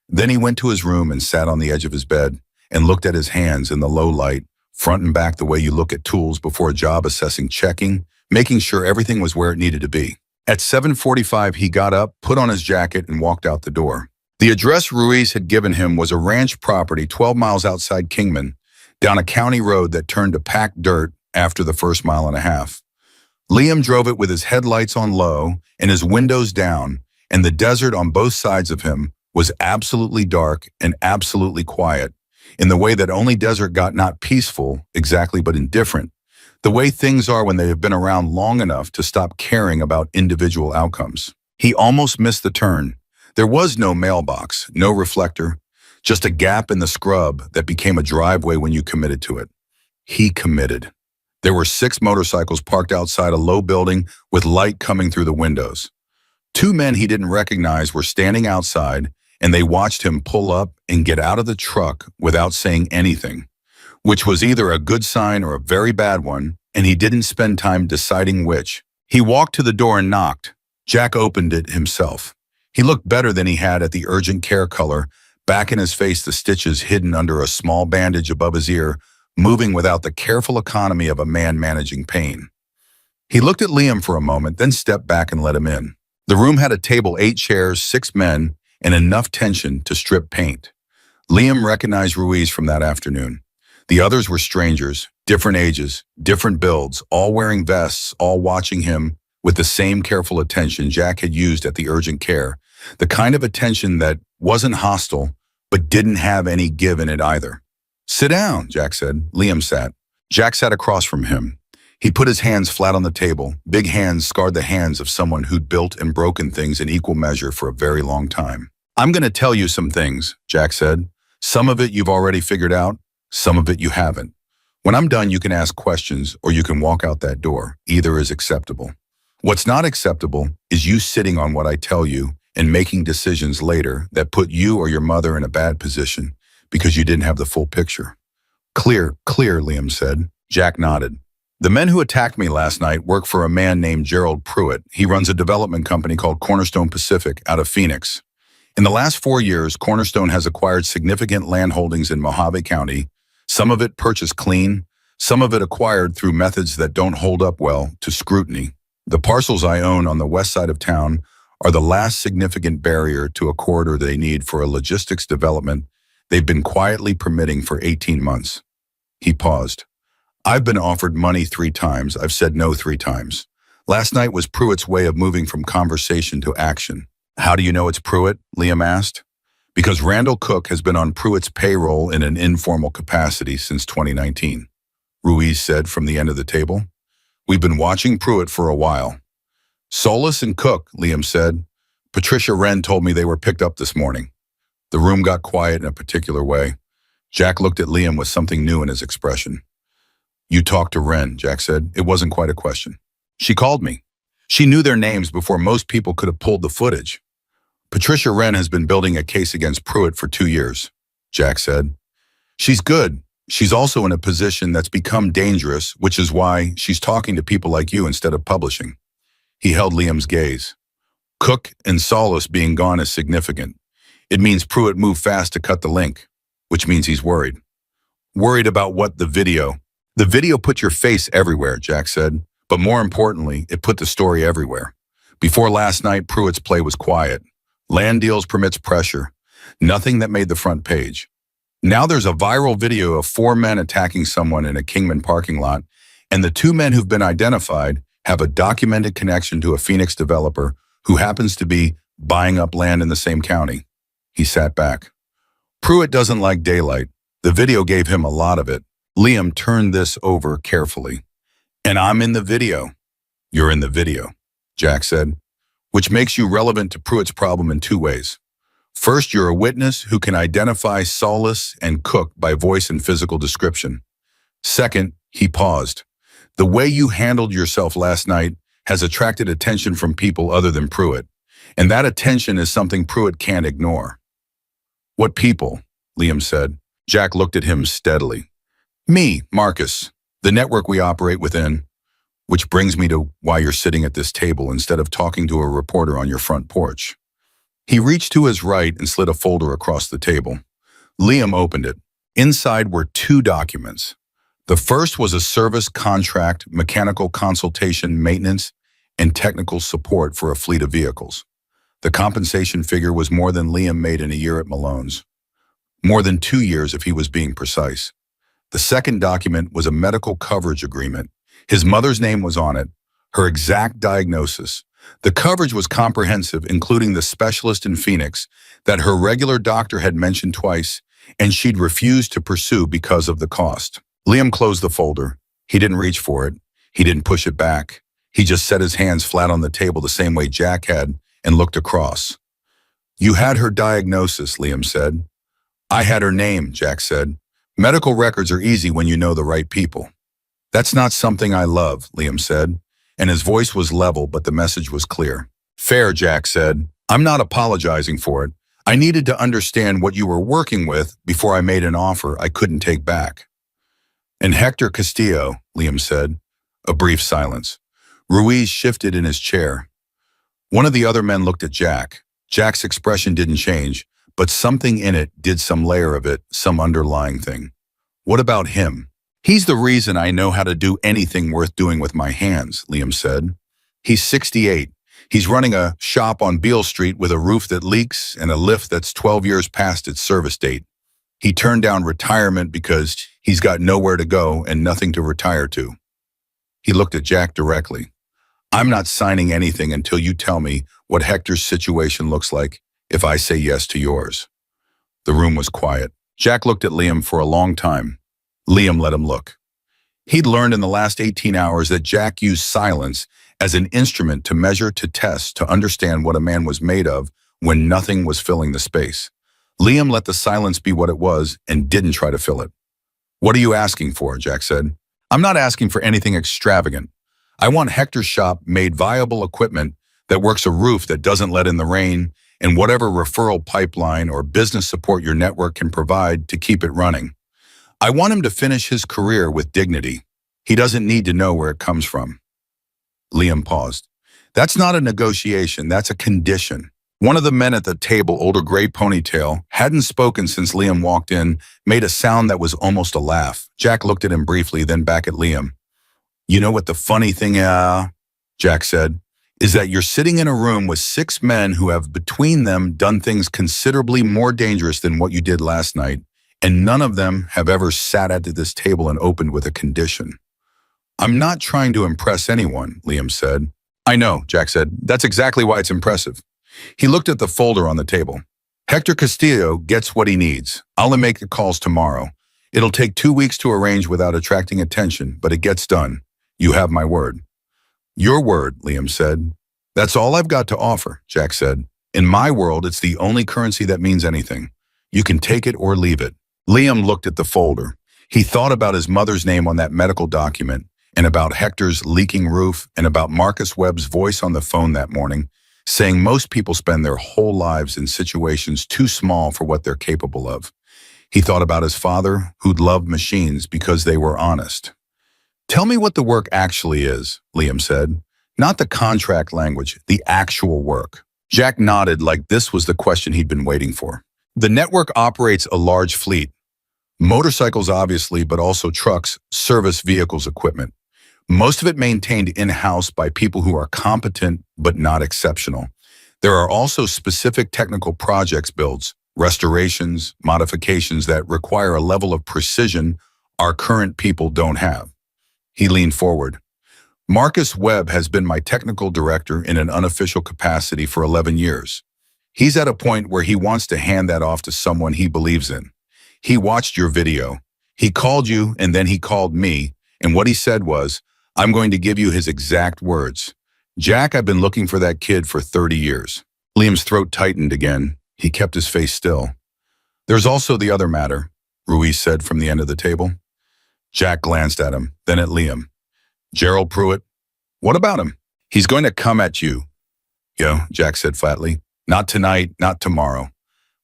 Then he went to his room and sat on the edge of his bed and looked at his hands in the low light, front and back the way you look at tools before a job, assessing, checking, making sure everything was where it needed to be. At 7:45, he got up, put on his jacket, and walked out the door. The address Ruiz had given him was a ranch property 12 miles outside Kingman, down a county road that turned to packed dirt after the first mile and a half. Liam drove it with his headlights on low and his windows down, and the desert on both sides of him was absolutely dark and absolutely quiet, in the way that only desert got, not peaceful exactly, but indifferent, the way things are when they have been around long enough to stop caring about individual outcomes. He almost missed the turn. There was no mailbox, no reflector, just a gap in the scrub that became a driveway when you committed to it. He committed. There were 6 motorcycles parked outside a low building with light coming through the windows. 2 men he didn't recognize were standing outside, and they watched him pull up and get out of the truck without saying anything, which was either a good sign or a very bad one, and he didn't spend time deciding which. He walked to the door and knocked. Jack opened it himself. He looked better than he had at the urgent care color, back in his face the stitches hidden under a small bandage above his ear, moving without the careful economy of a man managing pain. He looked at Liam for a moment, then stepped back and let him in. The room had a table, 8 chairs, 6 men, and enough tension to strip paint. Liam recognized Ruiz from that afternoon. The others were strangers, different ages, different builds, all wearing vests, all watching him with the same careful attention Jack had used at the urgent care, the kind of attention that wasn't hostile, but didn't have any give in it either. "Sit down," Jack said. Liam sat. Jack sat across from him. He put his hands flat on the table. Big hands scarred the hands of someone who'd built and broken things in equal measure for a very long time. "I'm going to tell you some things," Jack said. "Some of it you've already figured out, some of it you haven't. When I'm done, you can ask questions or you can walk out that door. Either is acceptable. What's not acceptable is you sitting on what I tell you and making decisions later that put you or your mother in a bad position because you didn't have the full picture." Clear, Liam said. Jack nodded. "The men who attacked me last night work for a man named Gerald Pruitt. He runs a development company called Cornerstone Pacific out of Phoenix. In the last 4 years, Cornerstone has acquired significant land holdings in Mojave County, some of it purchased clean, some of it acquired through methods that don't hold up well to scrutiny. The parcels I own on the west side of town are the last significant barrier to a corridor they need for a logistics development they've been quietly permitting for 18 months. He paused. "I've been offered money 3 times. I've said no 3 times. Last night was Pruitt's way of moving from conversation to action." "How do you know it's Pruitt?" Liam asked. "Because Randall Cook has been on Pruitt's payroll in an informal capacity since 2019, Ruiz said from the end of the table. "We've been watching Pruitt for a while." "Solis and Cook," Liam said. "Patricia Wren told me they were picked up this morning." The room got quiet in a particular way. Jack looked at Liam with something new in his expression. "You talked to Wren," Jack said. It wasn't quite a question. "She called me. She knew their names before most people could have pulled the footage." "Patricia Wren has been building a case against Pruitt for 2 years," Jack said. "She's good. She's also in a position that's become dangerous, which is why she's talking to people like you instead of publishing." He held Liam's gaze. "Cook and Solis being gone is significant. It means Pruitt moved fast to cut the link, which means he's worried." "Worried about what? The video?" "The video put your face everywhere," Jack said. "But more importantly, it put the story everywhere. Before last night, Pruitt's play was quiet. Land deals permits pressure. Nothing that made the front page. Now there's a viral video of 4 men attacking someone in a Kingman parking lot, and the 2 men who've been identified have a documented connection to a Phoenix developer who happens to be buying up land in the same county." He sat back. "Pruitt doesn't like daylight. The video gave him a lot of it." Liam turned this over carefully. "And I'm in the video." "You're in the video," Jack said, "which makes you relevant to Pruitt's problem in 2 ways. First, you're a witness who can identify Solis and Cook by voice and physical description. Second," he paused, "the way you handled yourself last night has attracted attention from people other than Pruitt, and that attention is something Pruitt can't ignore." "What people?" Liam said. Jack looked at him steadily. "Me, Marcus, the network we operate within, which brings me to why you're sitting at this table instead of talking to a reporter on your front porch." He reached to his right and slid a folder across the table. Liam opened it. Inside were 2 documents. The first was a service contract, mechanical consultation, maintenance, and technical support for a fleet of vehicles. The compensation figure was more than Liam made in a year at Malone's. More than 2 years if he was being precise. The second document was a medical coverage agreement. His mother's name was on it, her exact diagnosis. The coverage was comprehensive, including the specialist in Phoenix that her regular doctor had mentioned twice, and she'd refused to pursue because of the cost. Liam closed the folder. He didn't reach for it. He didn't push it back. He just set his hands flat on the table the same way Jack had and looked across. "You had her diagnosis," Liam said. "I had her name," Jack said. "Medical records are easy when you know the right people." "That's not something I love," Liam said, and his voice was level, but the message was clear. "Fair," Jack said. "I'm not apologizing for it. I needed to understand what you were working with before I made an offer I couldn't take back." "And Hector Castillo," Liam said. A brief silence. Ruiz shifted in his chair. One of the other men looked at Jack. Jack's expression didn't change, but something in it did, some layer of it, some underlying thing. "What about him?" "He's the reason I know how to do anything worth doing with my hands," Liam said. "He's 68. He's running a shop on Beale Street with a roof that leaks and a lift that's 12 years past its service date. He turned down retirement because he's got nowhere to go and nothing to retire to." He looked at Jack directly. "I'm not signing anything until you tell me what Hector's situation looks like if I say yes to yours." The room was quiet. Jack looked at Liam for a long time. Liam let him look. He'd learned in the last 18 hours that Jack used silence as an instrument to measure, to test, to understand what a man was made of when nothing was filling the space. Liam let the silence be what it was and didn't try to fill it. "What are you asking for?" Jack said. "I'm not asking for anything extravagant. I want Hector's shop made viable equipment that works, a roof that doesn't let in the rain, and whatever referral pipeline or business support your network can provide to keep it running. I want him to finish his career with dignity. He doesn't need to know where it comes from." Liam paused. "That's not a negotiation, that's a condition." One of the men at the table, older gray ponytail, hadn't spoken since Liam walked in, made a sound that was almost a laugh. Jack looked at him briefly, then back at Liam. "You know what the funny thing is," Jack said, "is that you're sitting in a room with 6 men who have between them done things considerably more dangerous than what you did last night, and none of them have ever sat at this table and opened with a condition." "I'm not trying to impress anyone," Liam said. "I know," Jack said. "That's exactly why it's impressive." He looked at the folder on the table. "Hector Castillo gets what he needs. I'll make the calls tomorrow. It'll take 2 weeks to arrange without attracting attention, but it gets done. You have my word." "Your word," Liam said. "That's all I've got to offer," Jack said. "In my world, it's the only currency that means anything. You can take it or leave it." Liam looked at the folder. He thought about his mother's name on that medical document, and about Hector's leaking roof, and about Marcus Webb's voice on the phone that morning, saying most people spend their whole lives in situations too small for what they're capable of. He thought about his father, who'd loved machines because they were honest. "Tell me what the work actually is," Liam said. "Not the contract language, the actual work." Jack nodded like this was the question he'd been waiting for. "The network operates a large fleet. Motorcycles, obviously, but also trucks, service vehicles, equipment. Most of it maintained in-house by people who are competent but not exceptional. There are also specific technical projects builds, restorations, modifications that require a level of precision our current people don't have." He leaned forward. "Marcus Webb has been my technical director in an unofficial capacity for 11 years. He's at a point where he wants to hand that off to someone he believes in. He watched your video. He called you and then he called me, and what he said was, I'm going to give you his exact words. Jack, I've been looking for that kid for 30 years. Liam's throat tightened again. He kept his face still. "There's also the other matter," Ruiz said from the end of the table. Jack glanced at him, then at Liam. "Gerald Pruitt, what about him?" "He's going to come at you." "Yeah," Jack said flatly. "Not tonight, not tomorrow.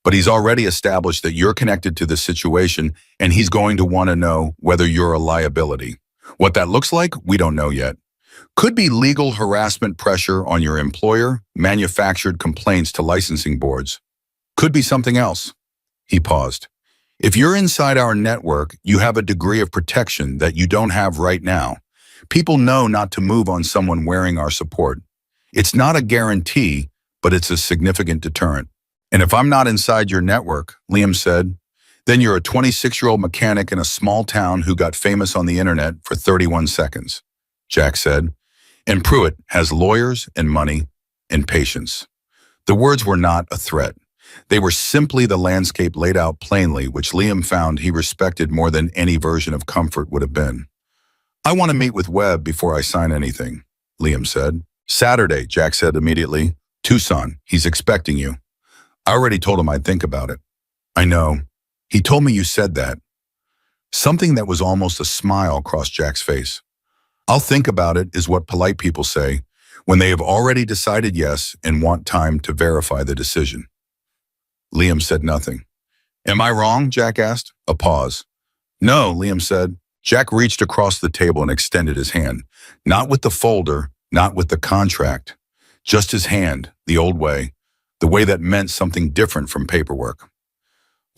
But he's already established that you're connected to this situation, and he's going to want to know whether you're a liability. What that looks like, we don't know yet. Could be legal harassment pressure on your employer, manufactured complaints to licensing boards. Could be something else." He paused. "If you're inside our network, you have a degree of protection that you don't have right now. People know not to move on someone wearing our support. It's not a guarantee, but it's a significant deterrent. And if I'm not inside your network, Liam said, then you're a 26-year-old mechanic in a small town who got famous on the internet for 31 seconds, Jack said. And Pruitt has lawyers and money and patience. The words were not a threat. They were simply the landscape laid out plainly, which Liam found he respected more than any version of comfort would have been. I want to meet with Webb before I sign anything, Liam said. Saturday, Jack said immediately. Tucson, he's expecting you. I already told him I'd think about it. I know. He told me you said that. Something that was almost a smile crossed Jack's face. I'll think about it is what polite people say when they have already decided yes and want time to verify the decision. Liam said nothing. Am I wrong? Jack asked. A pause. No, Liam said. Jack reached across the table and extended his hand. Not with the folder, not with the contract. Just his hand, the old way, the way that meant something different from paperwork.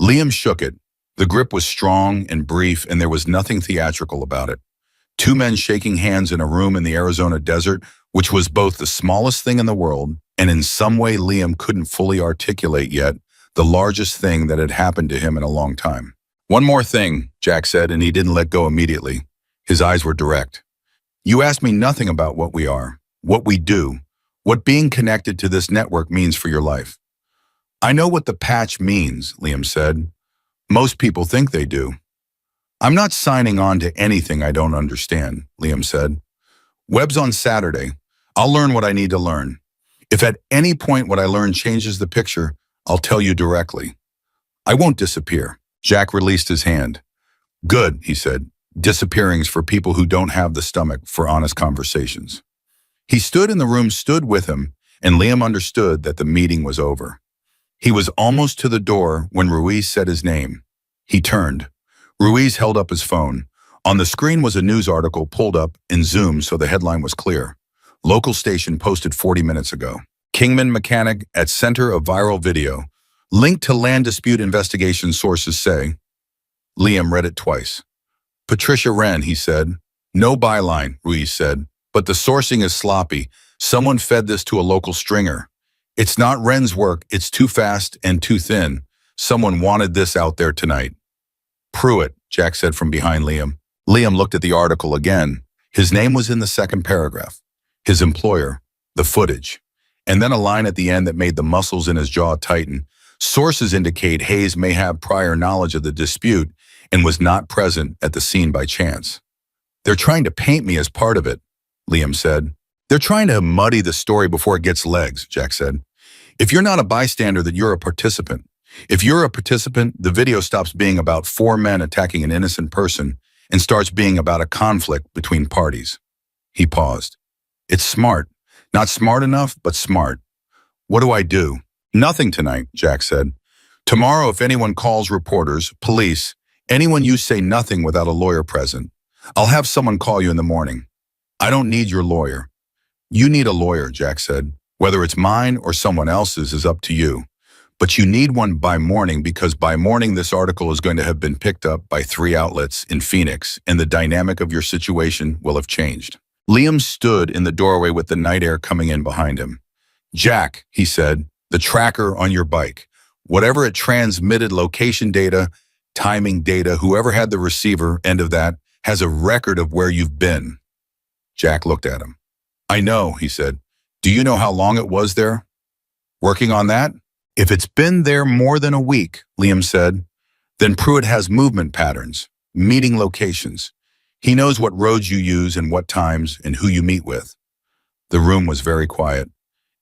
Liam shook it. The grip was strong and brief, and there was nothing theatrical about it. Two men shaking hands in a room in the Arizona desert, which was both the smallest thing in the world, and in some way Liam couldn't fully articulate yet, the largest thing that had happened to him in a long time. One more thing, Jack said, and he didn't let go immediately. His eyes were direct. You asked me nothing about what we are, what we do, what being connected to this network means for your life. I know what the patch means, Liam said. Most people think they do. I'm not signing on to anything I don't understand, Liam said. Webb's on Saturday. I'll learn what I need to learn. If at any point what I learn changes the picture, I'll tell you directly. I won't disappear. Jack released his hand. Good, he said. Disappearing's for people who don't have the stomach for honest conversations. He stood in the room, stood with him, and Liam understood that the meeting was over. He was almost to the door when Ruiz said his name. He turned. Ruiz held up his phone. On the screen was a news article pulled up in Zoom so the headline was clear. Local station posted 40 minutes ago. Kingman mechanic at center of viral video. Linked to land dispute investigation, sources say. Liam read it twice. Patricia Wren, he said. No byline, Ruiz said. But the sourcing is sloppy. Someone fed this to a local stringer. It's not Wren's work. It's too fast and too thin. Someone wanted this out there tonight. Pruitt, Jack said from behind Liam. Liam looked at the article again. His name was in the second paragraph. His employer, the footage. And then a line at the end that made the muscles in his jaw tighten. Sources indicate Hayes may have prior knowledge of the dispute and was not present at the scene by chance. They're trying to paint me as part of it, Liam said. They're trying to muddy the story before it gets legs, Jack said. If you're not a bystander, then you're a participant. If you're a participant, the video stops being about four men attacking an innocent person and starts being about a conflict between parties. He paused. It's smart. Not smart enough, but smart. What do I do? Nothing tonight, Jack said. Tomorrow, if anyone calls reporters, police, anyone, you say nothing without a lawyer present. I'll have someone call you in the morning. I don't need your lawyer. You need a lawyer, Jack said. Whether it's mine or someone else's is up to you. But you need one by morning because by morning this article is going to have been picked up by 3 outlets in Phoenix and the dynamic of your situation will have changed. Liam stood in the doorway with the night air coming in behind him. Jack, he said, the tracker on your bike. Whatever it transmitted, location data, timing data, whoever had the receiver end of that has a record of where you've been. Jack looked at him. I know, he said. Do you know how long it was there? Working on that? If it's been there more than a week, Liam said, then Pruitt has movement patterns, meeting locations. He knows what roads you use and what times and who you meet with. The room was very quiet.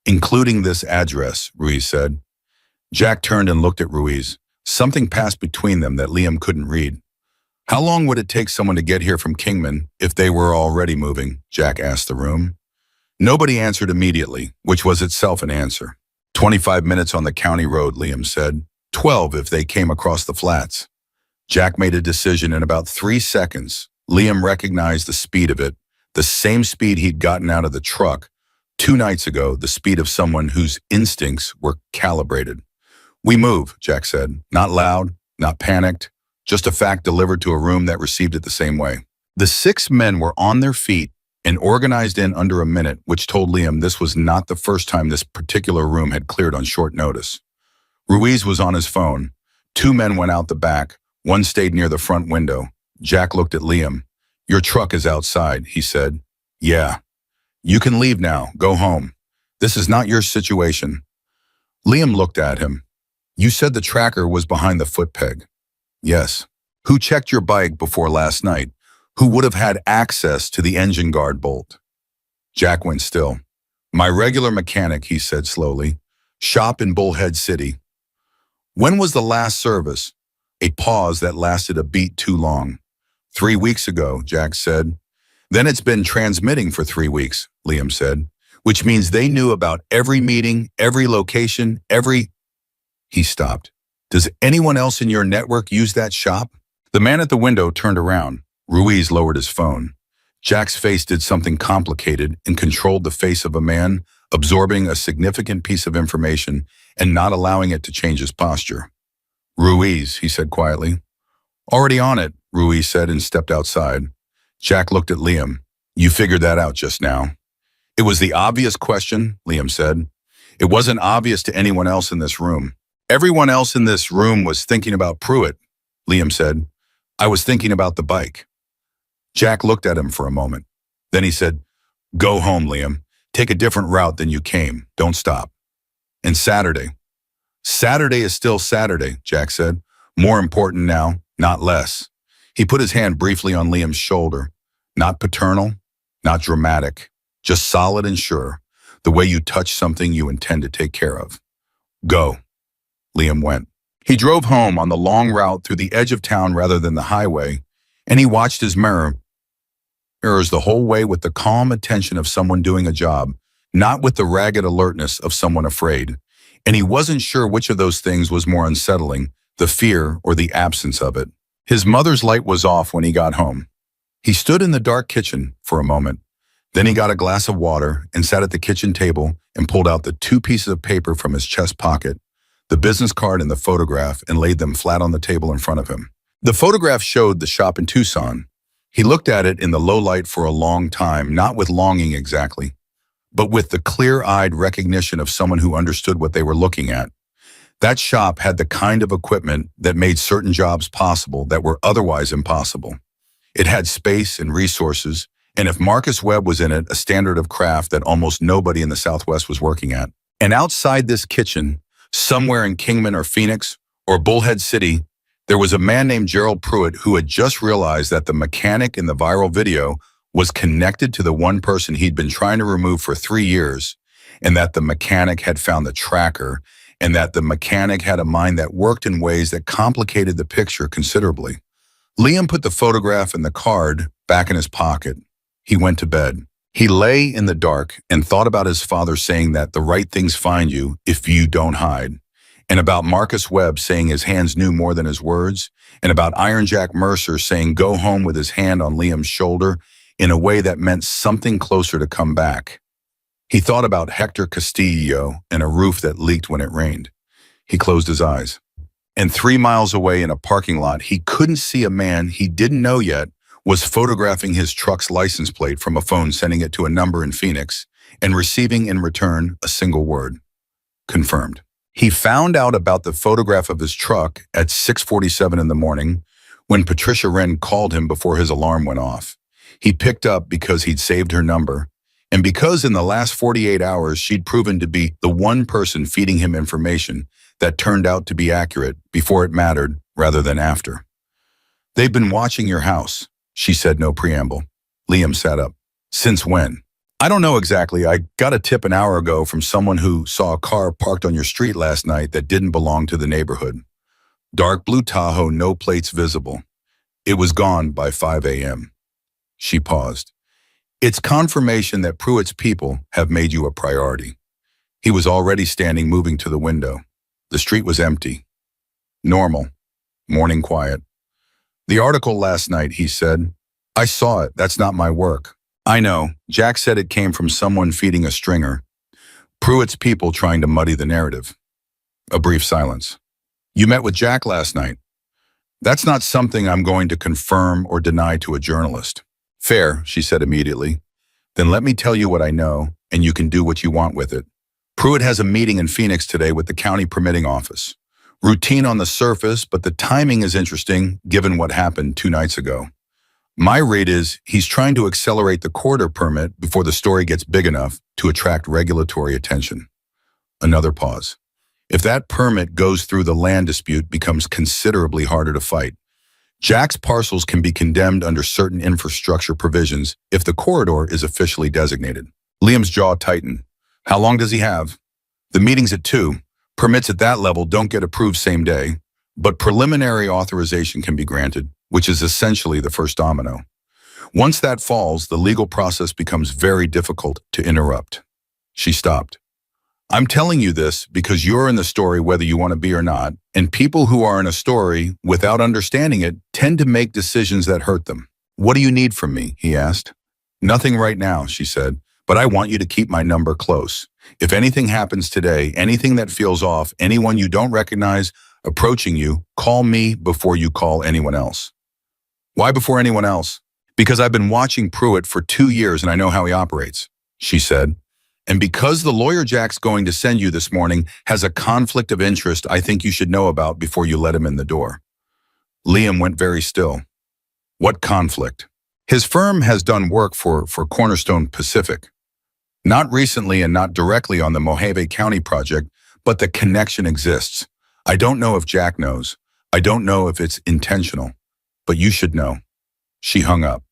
Including this address, Ruiz said. Jack turned and looked at Ruiz. Something passed between them that Liam couldn't read. How long would it take someone to get here from Kingman if they were already moving? Jack asked the room. Nobody answered immediately, which was itself an answer. 25 minutes on the county road, Liam said. 12 if they came across the flats. Jack made a decision in about 3 seconds. Liam recognized the speed of it, the same speed he'd gotten out of the truck 2 nights ago, the speed of someone whose instincts were calibrated. We move, Jack said. Not loud, not panicked, just a fact delivered to a room that received it the same way. The 6 men were on their feet, and organized in under a minute, which told Liam this was not the first time this particular room had cleared on short notice. Ruiz was on his phone. Two men went out the back. One stayed near the front window. Jack looked at Liam. "Your truck is outside," he said. "Yeah. You can leave now. Go home. This is not your situation." Liam looked at him. "You said the tracker was behind the foot peg." "Yes." "Who checked your bike before last night? Who would have had access to the engine guard bolt?" Jack went still. "My regular mechanic," he said slowly. "Shop in Bullhead City." "When was the last service?" A pause that lasted a beat too long. "3 weeks ago," Jack said. "Then it's been transmitting for 3 weeks," Liam said, "which means they knew about every meeting, every location, every—" He stopped. "Does anyone else in your network use that shop?" The man at the window turned around. Ruiz lowered his phone. Jack's face did something complicated and controlled the face of a man, absorbing a significant piece of information and not allowing it to change his posture. "Ruiz," he said quietly. "Already on it," Ruiz said and stepped outside. Jack looked at Liam. "You figured that out just now." "It was the obvious question," Liam said. "It wasn't obvious to anyone else in this room." "Everyone else in this room was thinking about Pruitt," Liam said. "I was thinking about the bike." Jack looked at him for a moment. Then he said, "Go home, Liam. Take a different route than you came. Don't stop." "And Saturday?" "Saturday is still Saturday," Jack said. "More important now, not less." He put his hand briefly on Liam's shoulder. Not paternal, not dramatic, just solid and sure, the way you touch something you intend to take care of. "Go." Liam went. He drove home on the long route through the edge of town rather than the highway, and he watched his mirrors the whole way with the calm attention of someone doing a job, not with the ragged alertness of someone afraid. And he wasn't sure which of those things was more unsettling, the fear or the absence of it. His mother's light was off when he got home. He stood in the dark kitchen for a moment. Then he got a glass of water and sat at the kitchen table and pulled out the 2 pieces of paper from his chest pocket, the business card and the photograph, and laid them flat on the table in front of him. The photograph showed the shop in Tucson. He looked at it in the low light for a long time, not with longing exactly, but with the clear-eyed recognition of someone who understood what they were looking at. That shop had the kind of equipment that made certain jobs possible that were otherwise impossible. It had space and resources, and if Marcus Webb was in it, a standard of craft that almost nobody in the Southwest was working at. And outside this kitchen, somewhere in Kingman or Phoenix or Bullhead City, there was a man named Gerald Pruitt who had just realized that the mechanic in the viral video was connected to the one person he'd been trying to remove for 3 years, and that the mechanic had found the tracker, and that the mechanic had a mind that worked in ways that complicated the picture considerably. Liam put the photograph and the card back in his pocket. He went to bed. He lay in the dark and thought about his father saying that the right things find you if you don't hide, and about Marcus Webb saying his hands knew more than his words, and about Iron Jack Mercer saying go home with his hand on Liam's shoulder in a way that meant something closer to come back. He thought about Hector Castillo and a roof that leaked when it rained. He closed his eyes. And 3 miles away in a parking lot, he couldn't see a man he didn't know yet was photographing his truck's license plate from a phone, sending it to a number in Phoenix, and receiving in return a single word: confirmed. He found out about the photograph of his truck at 6:47 in the morning when Patricia Wren called him before his alarm went off. He picked up because he'd saved her number, and because in the last 48 hours she'd proven to be the one person feeding him information that turned out to be accurate before it mattered rather than after. "They've been watching your house," she said, no preamble. Liam sat up. "Since when?" "I don't know exactly. I got a tip an hour ago from someone who saw a car parked on your street last night that didn't belong to the neighborhood. Dark blue Tahoe, no plates visible. It was gone by 5 a.m. She paused. "It's confirmation that Pruitt's people have made you a priority." He was already standing, moving to the window. The street was empty. Normal. Morning quiet. "The article last night," he said. "I saw it. That's not my work." "I know." Jack said it came from someone feeding a stringer. Pruitt's people trying to muddy the narrative. A brief silence. "You met with Jack last night." "That's not something I'm going to confirm or deny to a journalist." "Fair," she said immediately. Then let me tell you what I know, and you can do what you want with it. Pruitt has a meeting in Phoenix today with the county permitting office. Routine on the surface, but the timing is interesting given what happened 2 nights ago. My read is he's trying to accelerate the corridor permit before the story gets big enough to attract regulatory attention. Another pause. If that permit goes through, the land dispute becomes considerably harder to fight. Jack's parcels can be condemned under certain infrastructure provisions if the corridor is officially designated. Liam's jaw tightened. How long does he have? The meeting's at 2. Permits at that level don't get approved same day, but preliminary authorization can be granted, which is essentially the first domino. Once that falls, the legal process becomes very difficult to interrupt. She stopped. I'm telling you this because you're in the story whether you want to be or not, and people who are in a story without understanding it tend to make decisions that hurt them. What do you need from me? He asked. Nothing right now, she said, but I want you to keep my number close. If anything happens today, anything that feels off, anyone you don't recognize approaching you, call me before you call anyone else. Why before anyone else? Because I've been watching Pruitt for 2 years and I know how he operates, she said. And because the lawyer Jack's going to send you this morning has a conflict of interest I think you should know about before you let him in the door. Liam went very still. What conflict? His firm has done work for Cornerstone Pacific. Not recently and not directly on the Mojave County project, but the connection exists. I don't know if Jack knows. I don't know if it's intentional. But you should know. She hung up.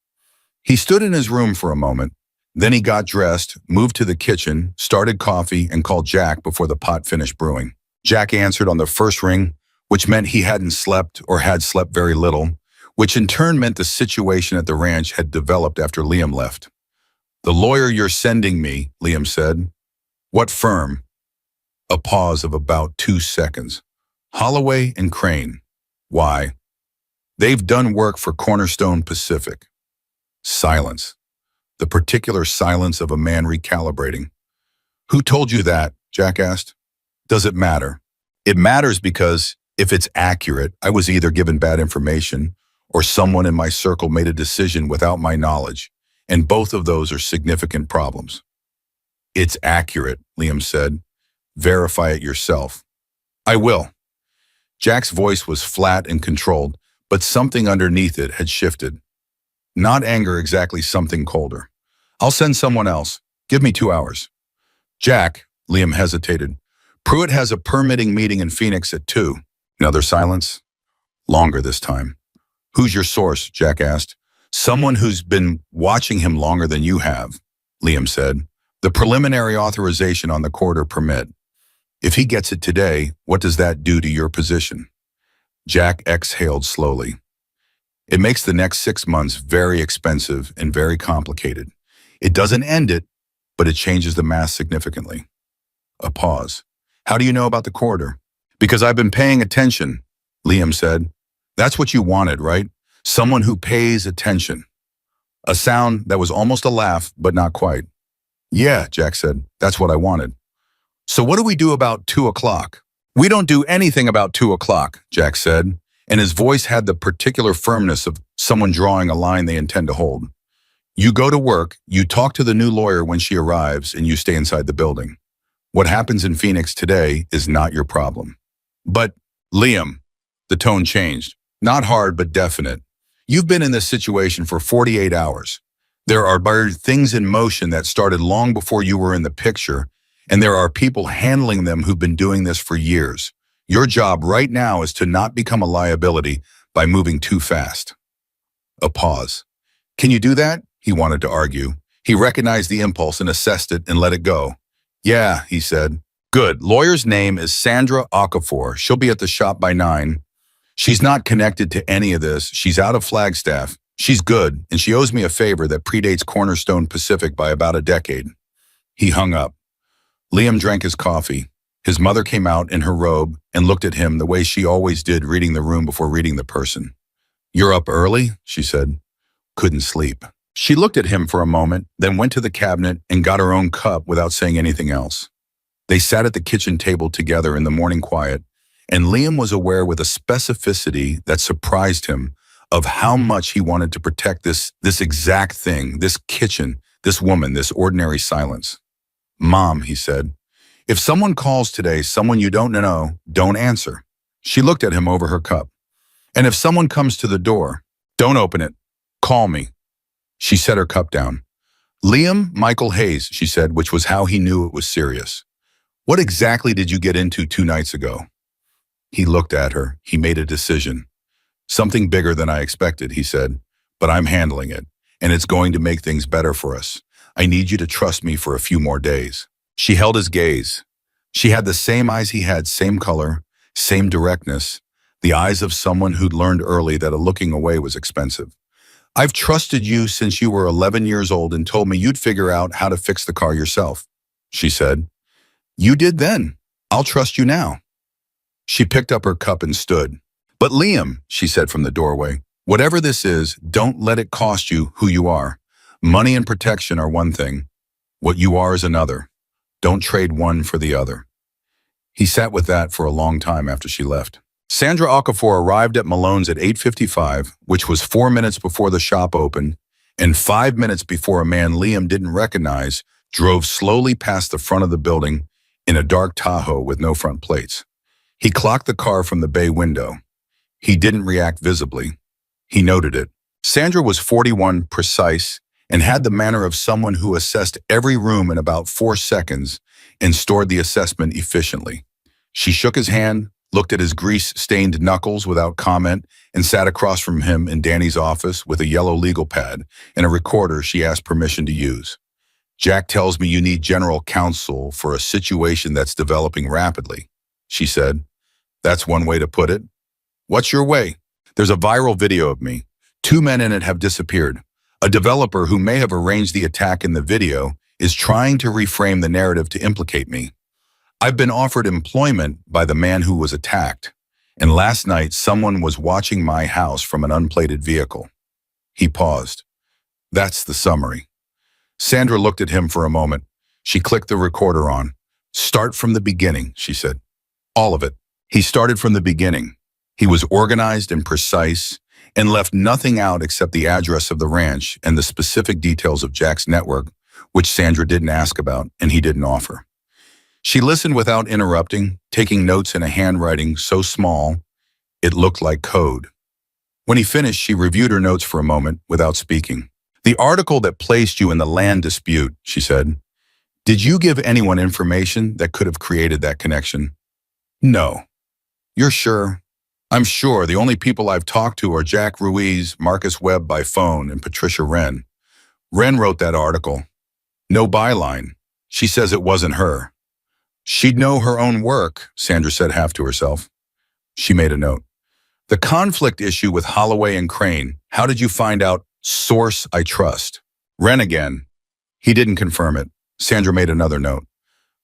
He stood in his room for a moment. Then he got dressed, moved to the kitchen, started coffee, and called Jack before the pot finished brewing. Jack answered on the first ring, which meant he hadn't slept or had slept very little, which in turn meant the situation at the ranch had developed after Liam left. The lawyer you're sending me, Liam said. What firm? A pause of about 2 seconds. Holloway and Crane. Why? They've done work for Cornerstone Pacific. Silence. The particular silence of a man recalibrating. Who told you that? Jack asked. Does it matter? It matters because if it's accurate, I was either given bad information or someone in my circle made a decision without my knowledge, and both of those are significant problems. It's accurate, Liam said. Verify it yourself. I will. Jack's voice was flat and controlled, but something underneath it had shifted. Not anger exactly, something colder. I'll send someone else. Give me 2 hours. Jack, Liam hesitated. Pruitt has a permitting meeting in Phoenix at 2. Another silence. Longer this time. Who's your source? Jack asked. Someone who's been watching him longer than you have, Liam said. The preliminary authorization on the corridor permit. If he gets it today, what does that do to your position? Jack exhaled slowly. It makes the next 6 months very expensive and very complicated. It doesn't end it, but it changes the math significantly. A pause. How do you know about the corridor? Because I've been paying attention, Liam said. That's what you wanted, right? Someone who pays attention. A sound that was almost a laugh, but not quite. Yeah, Jack said. That's what I wanted. So what do we do about 2 o'clock? We don't do anything about 2 o'clock, Jack said, and his voice had the particular firmness of someone drawing a line they intend to hold. You go to work, you talk to the new lawyer when she arrives, and you stay inside the building. What happens in Phoenix today is not your problem. But, Liam, the tone changed. Not hard, but definite. You've been in this situation for 48 hours. There are things in motion that started long before you were in the picture, and there are people handling them who've been doing this for years. Your job right now is to not become a liability by moving too fast. A pause. Can you do that? He wanted to argue. He recognized the impulse and assessed it and let it go. Yeah, he said. Good. Lawyer's name is Sandra Okafor. She'll be at the shop by 9. She's not connected to any of this. She's out of Flagstaff. She's good, and she owes me a favor that predates Cornerstone Pacific by about a decade. He hung up. Liam drank his coffee. His mother came out in her robe and looked at him the way she always did, reading the room before reading the person. You're up early, she said. Couldn't sleep. She looked at him for a moment, then went to the cabinet and got her own cup without saying anything else. They sat at the kitchen table together in the morning quiet, and Liam was aware with a specificity that surprised him of how much he wanted to protect this exact thing, this kitchen, This woman, this ordinary silence. Mom, he said, if someone calls today, someone you don't know, don't answer. She looked at him over her cup. And if someone comes to the door, don't open it. Call me. She set her cup down. Liam Michael Hayes, she said, which was how he knew it was serious. What exactly did you get into 2 nights ago? He looked at her. He made a decision. Something bigger than I expected, he said, but I'm handling it, and it's going to make things better for us. I need you to trust me for a few more days. She held his gaze. She had the same eyes he had, same color, same directness, the eyes of someone who'd learned early that a looking away was expensive. I've trusted you since you were 11 years old and told me you'd figure out how to fix the car yourself, she said. You did then. I'll trust you now. She picked up her cup and stood. But Liam, she said from the doorway, whatever this is, don't let it cost you who you are. Money and protection are one thing. What you are is another. Don't trade one for the other. He sat with that for a long time after she left. Sandra Okafor arrived at Malone's at 8:55, which was 4 minutes before the shop opened, and 5 minutes before a man Liam didn't recognize drove slowly past the front of the building in a dark Tahoe with no front plates. He clocked the car from the bay window. He didn't react visibly. He noted it. Sandra was 41, precise, and had the manner of someone who assessed every room in about 4 seconds and stored the assessment efficiently. She shook his hand, looked at his grease-stained knuckles without comment, and sat across from him in Danny's office with a yellow legal pad and a recorder she asked permission to use. Jack tells me you need general counsel for a situation that's developing rapidly, she said. That's one way to put it. What's your way? There's a viral video of me. 2 men in it have disappeared. A developer who may have arranged the attack in the video is trying to reframe the narrative to implicate me. I've been offered employment by the man who was attacked, and last night someone was watching my house from an unplated vehicle. He paused. That's the summary. Sandra looked at him for a moment. She clicked the recorder on. Start from the beginning, she said. All of it. He started from the beginning. He was organized and precise and left nothing out except the address of the ranch and the specific details of Jack's network, which Sandra didn't ask about and he didn't offer. She listened without interrupting, taking notes in a handwriting so small it looked like code. When he finished, she reviewed her notes for a moment without speaking. The article that placed you in the land dispute, she said. Did you give anyone information that could have created that connection? No. You're sure? I'm sure the only people I've talked to are Jack Ruiz, Marcus Webb by phone, and Patricia Wren. Wren wrote that article. No byline. She says it wasn't her. She'd know her own work, Sandra said half to herself. She made a note. The conflict issue with Holloway and Crane. How did you find out? Source I trust. Wren again. He didn't confirm it. Sandra made another note.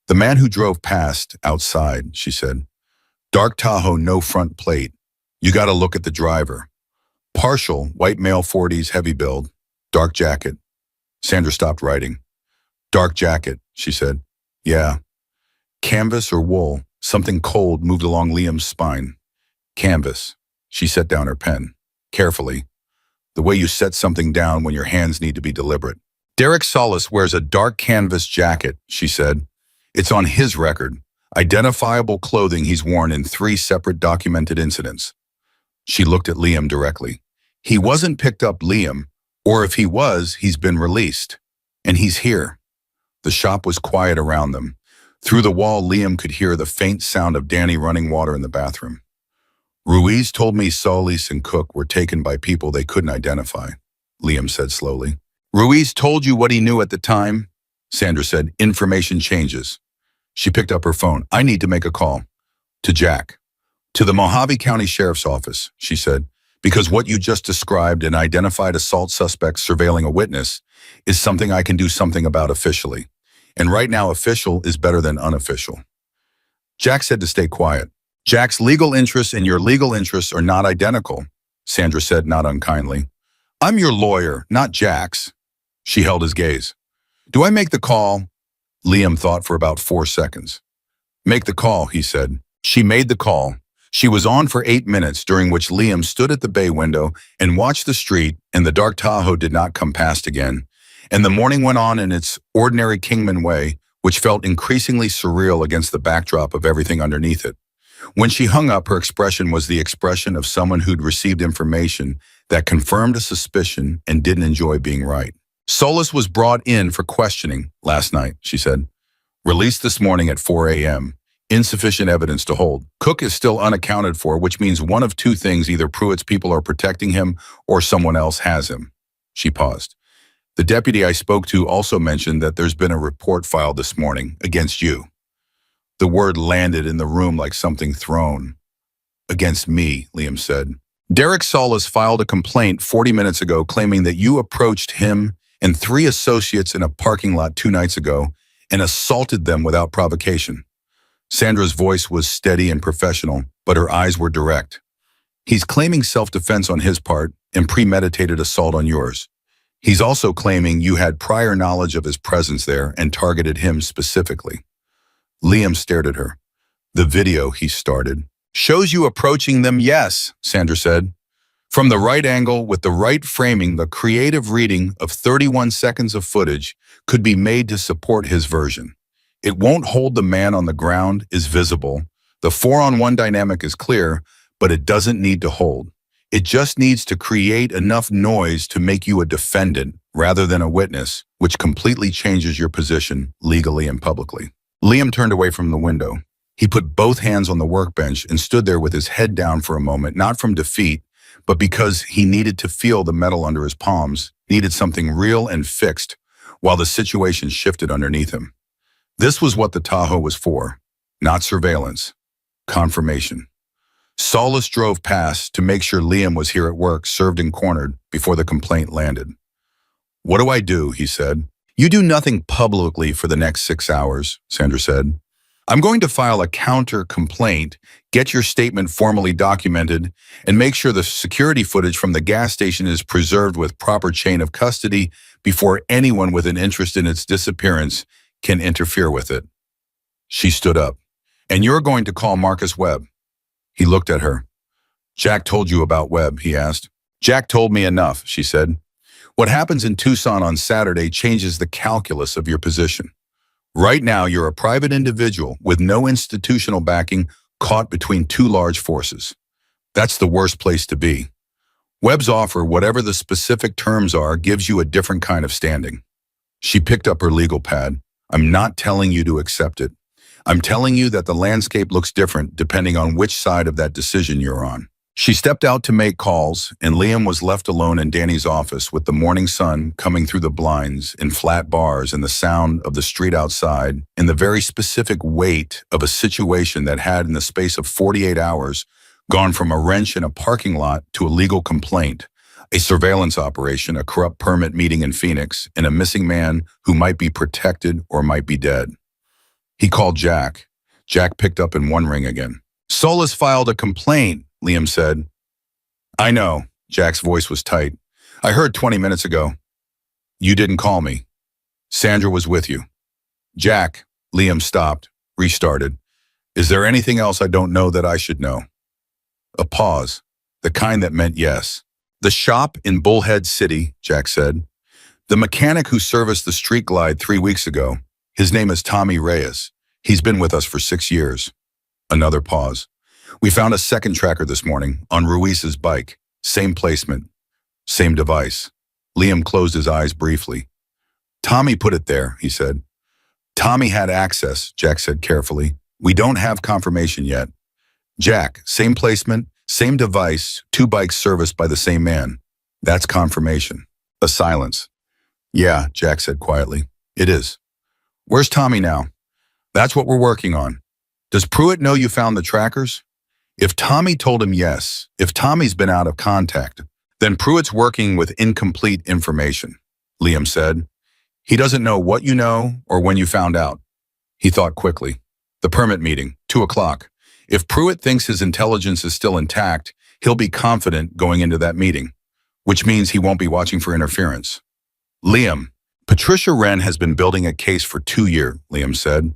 The man who drove past, outside, she said. Dark Tahoe, no front plate. You got to look at the driver. Partial, white male 40s, heavy build. Dark jacket. Sandra stopped writing. Dark jacket, she said. Yeah. Canvas or wool, something cold moved along Liam's spine. Canvas. She set down her pen. Carefully. The way you set something down when your hands need to be deliberate. Derek Solis wears a dark canvas jacket, she said. It's on his record. Identifiable clothing he's worn in 3 separate documented incidents. She looked at Liam directly. He wasn't picked up, Liam, or if he was, he's been released. And he's here. The shop was quiet around them. Through the wall, Liam could hear the faint sound of Danny running water in the bathroom. Ruiz told me Solis and Cook were taken by people they couldn't identify, Liam said slowly. Ruiz told you what he knew at the time? Sandra said, information changes. She picked up her phone. I need to make a call. To Jack. To the Mojave County Sheriff's Office, she said, because what you just described, an identified assault suspect surveilling a witness, is something I can do something about officially. And right now, official is better than unofficial. Jack said to stay quiet. Jack's legal interests and your legal interests are not identical, Sandra said, not unkindly. I'm your lawyer, not Jack's. She held his gaze. Do I make the call? Liam thought for about 4 seconds. Make the call, he said. She made the call. She was on for 8 minutes, during which Liam stood at the bay window and watched the street, and the dark Tahoe did not come past again. And the morning went on in its ordinary Kingman way, which felt increasingly surreal against the backdrop of everything underneath it. When she hung up, her expression was the expression of someone who'd received information that confirmed a suspicion and didn't enjoy being right. Solis was brought in for questioning last night, she said. Released this morning at 4 a.m. Insufficient evidence to hold. Cook is still unaccounted for, which means one of two things: either Pruitt's people are protecting him or someone else has him. She paused. The deputy I spoke to also mentioned that there's been a report filed this morning against you. The word landed in the room like something thrown. Against me, Liam said. Derek Solis filed a complaint 40 minutes ago claiming that you approached him and 3 associates in a parking lot 2 nights ago and assaulted them without provocation. Sandra's voice was steady and professional, but her eyes were direct. He's claiming self-defense on his part and premeditated assault on yours. He's also claiming you had prior knowledge of his presence there and targeted him specifically. Liam stared at her. The video, he started, shows you approaching them, yes, Sandra said. From the right angle, with the right framing, the creative reading of 31 seconds of footage could be made to support his version. It won't hold. The man on the ground is visible. The 4-on-1 dynamic is clear, but it doesn't need to hold. It just needs to create enough noise to make you a defendant rather than a witness, which completely changes your position legally and publicly. Liam turned away from the window. He put both hands on the workbench and stood there with his head down for a moment, not from defeat, but because he needed to feel the metal under his palms, needed something real and fixed, while the situation shifted underneath him. This was what the Tahoe was for, not surveillance, confirmation. Solis drove past to make sure Liam was here at work, served and cornered, before the complaint landed. What do I do? He said. You do nothing publicly for the next 6 hours, Sandra said. I'm going to file a counter complaint, get your statement formally documented, and make sure the security footage from the gas station is preserved with proper chain of custody before anyone with an interest in its disappearance can interfere with it. She stood up. And you're going to call Marcus Webb. He looked at her. Jack told you about Webb, he asked. Jack told me enough, she said. What happens in Tucson on Saturday changes the calculus of your position. Right now, you're a private individual with no institutional backing, caught between 2 large forces. That's the worst place to be. Webb's offer, whatever the specific terms are, gives you a different kind of standing. She picked up her legal pad. I'm not telling you to accept it. I'm telling you that the landscape looks different depending on which side of that decision you're on. She stepped out to make calls, and Liam was left alone in Danny's office with the morning sun coming through the blinds in flat bars and the sound of the street outside and the very specific weight of a situation that had, in the space of 48 hours, gone from a wrench in a parking lot to a legal complaint, a surveillance operation, a corrupt permit meeting in Phoenix, and a missing man who might be protected or might be dead. He called Jack. Jack picked up in one ring again. Solis filed a complaint, Liam said. I know. Jack's voice was tight. I heard 20 minutes ago. You didn't call me. Sandra was with you. Jack, Liam stopped, restarted. Is there anything else I don't know that I should know? A pause, the kind that meant yes. The shop in Bullhead City, Jack said. The mechanic who serviced the Street Glide 3 weeks ago. His name is Tommy Reyes. He's been with us for 6 years. Another pause. We found a second tracker this morning on Ruiz's bike. Same placement, same device. Liam closed his eyes briefly. Tommy put it there, he said. Tommy had access, Jack said carefully. We don't have confirmation yet. Jack, same placement, same device, 2 bikes serviced by the same man. That's confirmation. A silence. Yeah, Jack said quietly. It is. Where's Tommy now? That's what we're working on. Does Pruitt know you found the trackers? If Tommy told him yes, if Tommy's been out of contact, then Pruitt's working with incomplete information, Liam said. He doesn't know what you know or when you found out. He thought quickly. The permit meeting, 2 o'clock. If Pruitt thinks his intelligence is still intact, he'll be confident going into that meeting, which means he won't be watching for interference. Liam, Patricia Wren has been building a case for 2 years, Liam said.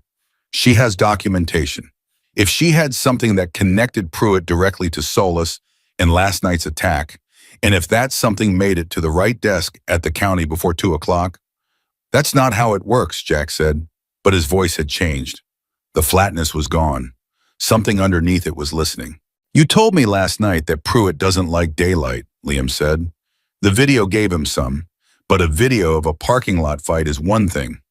She has documentation. If she had something that connected Pruitt directly to Solis and last night's attack, and if that something made it to the right desk at the county before 2 o'clock, That's not how it works, Jack said, but his voice had changed. The flatness was gone. Something underneath it was listening. You told me last night that Pruitt doesn't like daylight, Liam said. The video gave him some, but a video of a parking lot fight is one thing.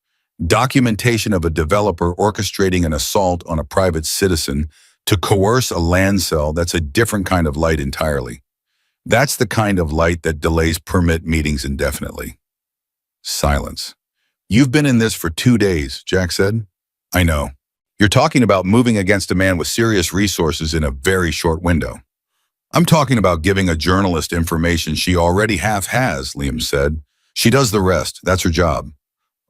Documentation of a developer orchestrating an assault on a private citizen to coerce a land sale, that's a different kind of light entirely. That's the kind of light that delays permit meetings indefinitely. Silence. You've been in this for 2 days, Jack said. I know. You're talking about moving against a man with serious resources in a very short window. I'm talking about giving a journalist information she already half has, Liam said. She does the rest. That's her job.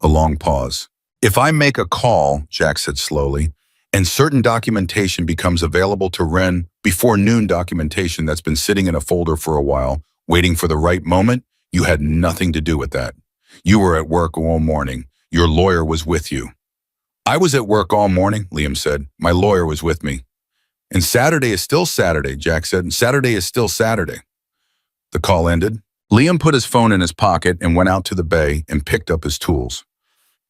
A long pause. If I make a call, Jack said slowly, and certain documentation becomes available to Wren before noon, documentation that's been sitting in a folder for a while, waiting for the right moment, you had nothing to do with that. You were at work all morning. Your lawyer was with you. I was at work all morning, Liam said. My lawyer was with me. And Saturday is still Saturday, Jack said, and Saturday is still Saturday. The call ended. Liam put his phone in his pocket and went out to the bay and picked up his tools.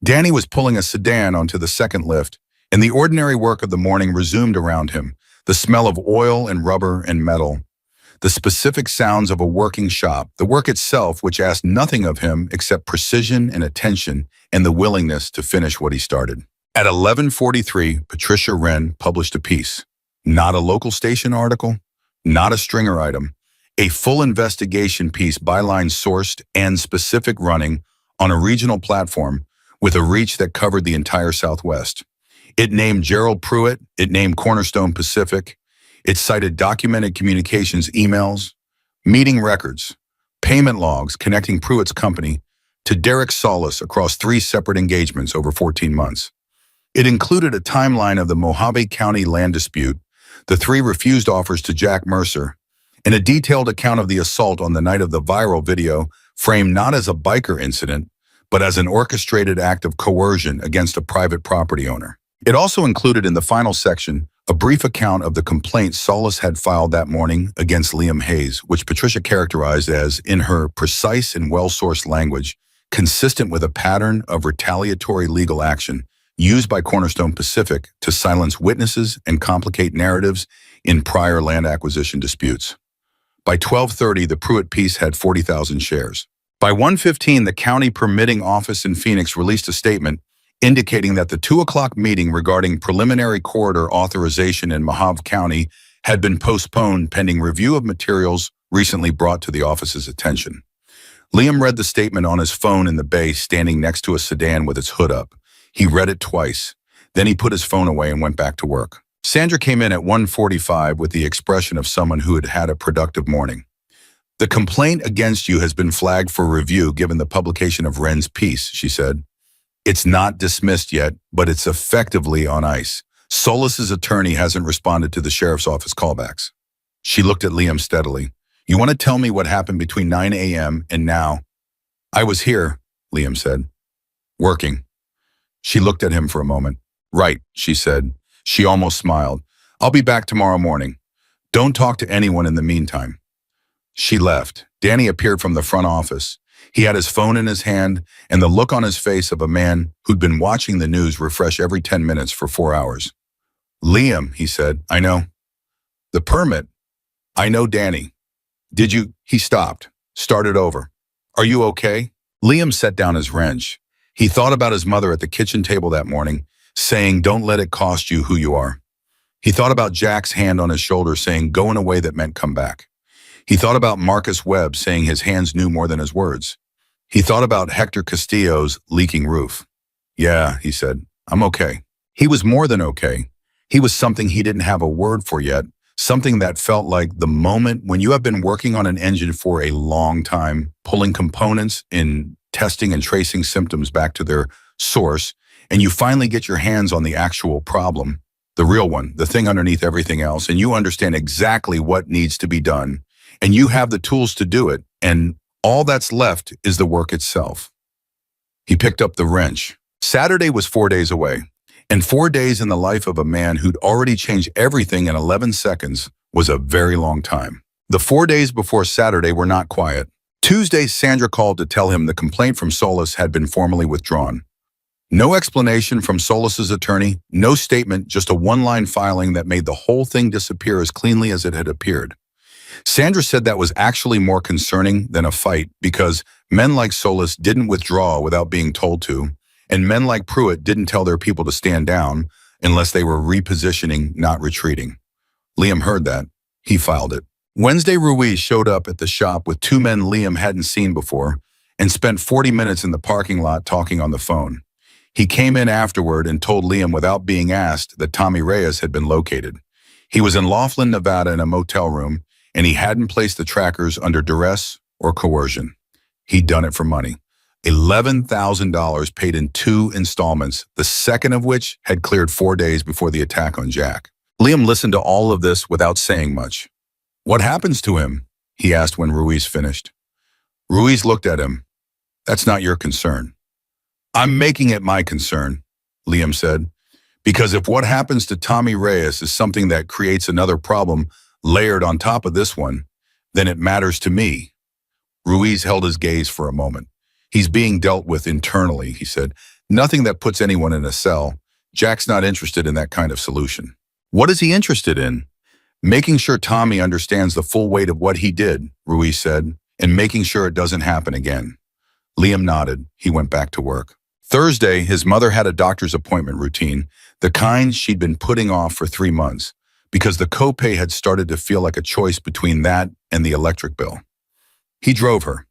Danny was pulling a sedan onto the second lift, and the ordinary work of the morning resumed around him, the smell of oil and rubber and metal, the specific sounds of a working shop, the work itself which asked nothing of him except precision and attention and the willingness to finish what he started. At 11:43, Patricia Wren published a piece. Not a local station article, not a stringer item, a full investigation piece byline sourced and specific running on a regional platform with a reach that covered the entire Southwest. It named Gerald Pruitt, it named Cornerstone Pacific, it cited documented communications emails, meeting records, payment logs connecting Pruitt's company to Derek Solis across 3 separate engagements over 14 months. It included a timeline of the Mojave County land dispute, the 3 refused offers to Jack Mercer, and a detailed account of the assault on the night of the viral video, framed not as a biker incident, but as an orchestrated act of coercion against a private property owner. It also included in the final section a brief account of the complaint Solis had filed that morning against Liam Hayes, which Patricia characterized as, in her precise and well-sourced language, consistent with a pattern of retaliatory legal action used by Cornerstone Pacific to silence witnesses and complicate narratives in prior land acquisition disputes. By 12:30, the Pruitt piece had 40,000 shares. By 1:15, the county permitting office in Phoenix released a statement indicating that the 2 o'clock meeting regarding preliminary corridor authorization in Mojave County had been postponed pending review of materials recently brought to the office's attention. Liam read the statement on his phone in the bay, standing next to a sedan with its hood up. He read it twice. Then he put his phone away and went back to work. Sandra came in at 1:45 with the expression of someone who had had a productive morning. The complaint against you has been flagged for review given the publication of Wren's piece, she said. It's not dismissed yet, but it's effectively on ice. Solis's attorney hasn't responded to the sheriff's office callbacks. She looked at Liam steadily. You want to tell me what happened between 9 a.m. and now? I was here, Liam said. Working. She looked at him for a moment. Right, she said. She almost smiled. I'll be back tomorrow morning. Don't talk to anyone in the meantime. She left. Danny appeared from the front office. He had his phone in his hand and the look on his face of a man who'd been watching the news refresh every 10 minutes for 4 hours. Liam, he said, I know. The permit? I know Danny. Did you? He stopped. Started over. Are you okay? Liam set down his wrench. He thought about his mother at the kitchen table that morning, saying, don't let it cost you who you are. He thought about Jack's hand on his shoulder saying, go in a way that meant come back. He thought about Marcus Webb saying his hands knew more than his words. He thought about Hector Castillo's leaking roof. Yeah, he said, I'm okay. He was more than okay. He was something he didn't have a word for yet, something that felt like the moment when you have been working on an engine for a long time, pulling components in testing and tracing symptoms back to their source, and you finally get your hands on the actual problem, the real one, the thing underneath everything else, and you understand exactly what needs to be done, and you have the tools to do it, and all that's left is the work itself. He picked up the wrench. Saturday was 4 days away, and 4 days in the life of a man who'd already changed everything in 11 seconds was a very long time. The 4 days before Saturday were not quiet. Tuesday, Sandra called to tell him the complaint from Solis had been formally withdrawn. No explanation from Solis's attorney, no statement, just a one-line filing that made the whole thing disappear as cleanly as it had appeared. Sandra said that was actually more concerning than a fight because men like Solis didn't withdraw without being told to, and men like Pruitt didn't tell their people to stand down unless they were repositioning, not retreating. Liam heard that. He filed it. Wednesday, Ruiz showed up at the shop with two men Liam hadn't seen before and spent 40 minutes in the parking lot talking on the phone. He came in afterward and told Liam without being asked that Tommy Reyes had been located. He was in Laughlin, Nevada in a motel room, and he hadn't placed the trackers under duress or coercion. He'd done it for money. $11,000 paid in 2 installments, the second of which had cleared 4 days before the attack on Jack. Liam listened to all of this without saying much. "What happens to him?" he asked when Ruiz finished. Ruiz looked at him. "That's not your concern." "I'm making it my concern," Liam said, "because if what happens to Tommy Reyes is something that creates another problem layered on top of this one, then it matters to me." Ruiz held his gaze for a moment. "He's being dealt with internally," he said. "Nothing that puts anyone in a cell. Jack's not interested in that kind of solution." "What is he interested in?" "Making sure Tommy understands the full weight of what he did," Ruiz said, "and making sure it doesn't happen again." Liam nodded. He went back to work. Thursday, his mother had a doctor's appointment routine, the kind she'd been putting off for 3 months, because the copay had started to feel like a choice between that and the electric bill. He drove her.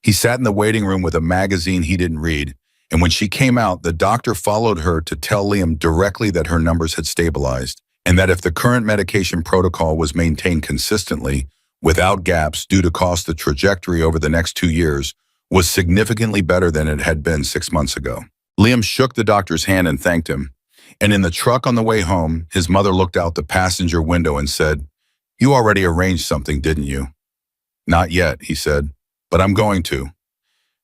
He sat in the waiting room with a magazine he didn't read, and when she came out, the doctor followed her to tell Liam directly that her numbers had stabilized, and that if the current medication protocol was maintained consistently, without gaps due to cost, the trajectory over the next 2 years was significantly better than it had been 6 months ago. Liam shook the doctor's hand and thanked him, and in the truck on the way home, his mother looked out the passenger window and said, "You already arranged something, didn't you?" "Not yet," he said, "but I'm going to."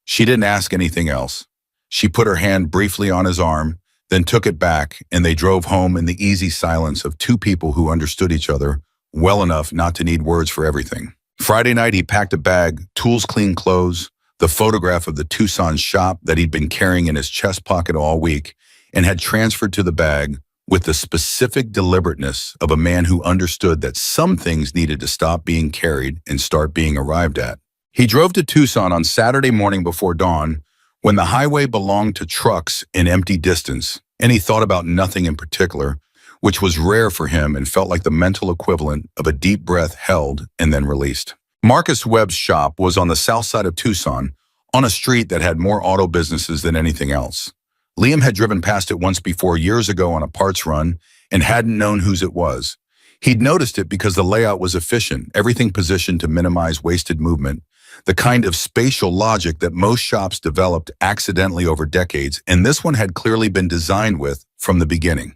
She didn't ask anything else. She put her hand briefly on his arm, then took it back, and they drove home in the easy silence of two people who understood each other well enough not to need words for everything. Friday night, he packed a bag, tools, clean clothes, the photograph of the Tucson shop that he'd been carrying in his chest pocket all week, and had transferred to the bag with the specific deliberateness of a man who understood that some things needed to stop being carried and start being arrived at. He drove to Tucson on Saturday morning before dawn, when the highway belonged to trucks in empty distance, and he thought about nothing in particular, which was rare for him and felt like the mental equivalent of a deep breath held and then released. Marcus Webb's shop was on the south side of Tucson, on a street that had more auto businesses than anything else. Liam had driven past it once before years ago on a parts run and hadn't known whose it was. He'd noticed it because the layout was efficient, everything positioned to minimize wasted movement, the kind of spatial logic that most shops developed accidentally over decades, and this one had clearly been designed with from the beginning.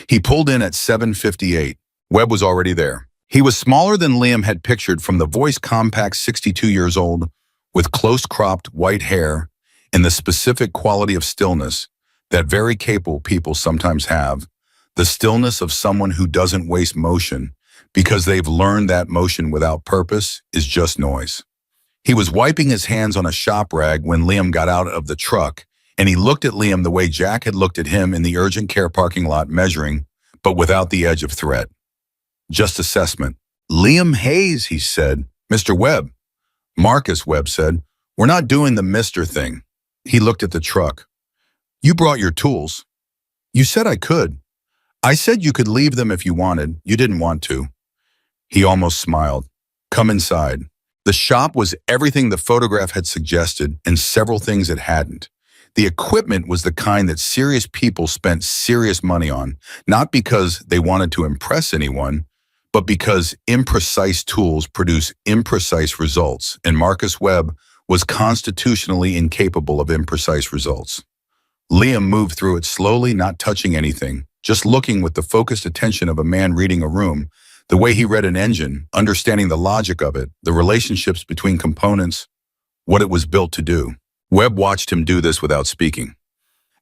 He pulled in at 7:58. Webb was already there. He was smaller than Liam had pictured from the voice compact 62 years old, with close-cropped white hair and the specific quality of stillness that very capable people sometimes have, the stillness of someone who doesn't waste motion because they've learned that motion without purpose is just noise. He was wiping his hands on a shop rag when Liam got out of the truck, and he looked at Liam the way Jack had looked at him in the urgent care parking lot, measuring, but without the edge of threat. Just assessment. "Liam Hayes," he said. "Mr. Webb." "Marcus," Webb said. "We're not doing the Mr. thing." He looked at the truck. "You brought your tools." "You said I could." "I said you could leave them if you wanted. You didn't want to." He almost smiled. "Come inside." The shop was everything the photograph had suggested and several things it hadn't. The equipment was the kind that serious people spent serious money on, not because they wanted to impress anyone, but because imprecise tools produce imprecise results, and Marcus Webb was constitutionally incapable of imprecise results. Liam moved through it slowly, not touching anything, just looking with the focused attention of a man reading a room, the way he read an engine, understanding the logic of it, the relationships between components, what it was built to do. Webb watched him do this without speaking.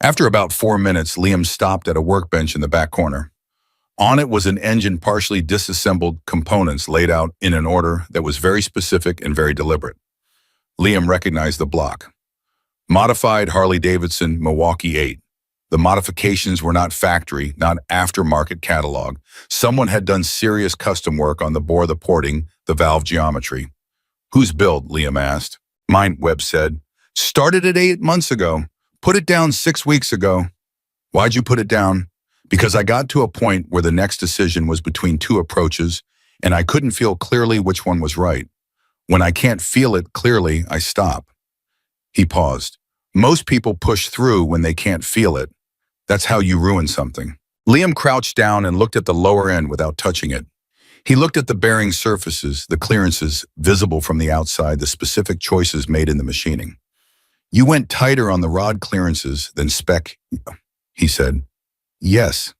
After about 4 minutes, Liam stopped at a workbench in the back corner. On it was an engine partially disassembled components laid out in an order that was very specific and very deliberate. Liam recognized the block. Modified Harley-Davidson Milwaukee 8. The modifications were not factory, not aftermarket catalog. Someone had done serious custom work on the bore, the porting, the valve geometry. Whose build? Liam asked. Mine, Webb said. Started it 8 months ago. Put it down 6 weeks ago. Why'd you put it down? Because I got to a point where the next decision was between two approaches, and I couldn't feel clearly which one was right. When I can't feel it clearly, I stop. He paused. Most people push through when they can't feel it. That's how you ruin something. Liam crouched down and looked at the lower end without touching it. He looked at the bearing surfaces, the clearances visible from the outside, the specific choices made in the machining. You went tighter on the rod clearances than spec, he said. Yes,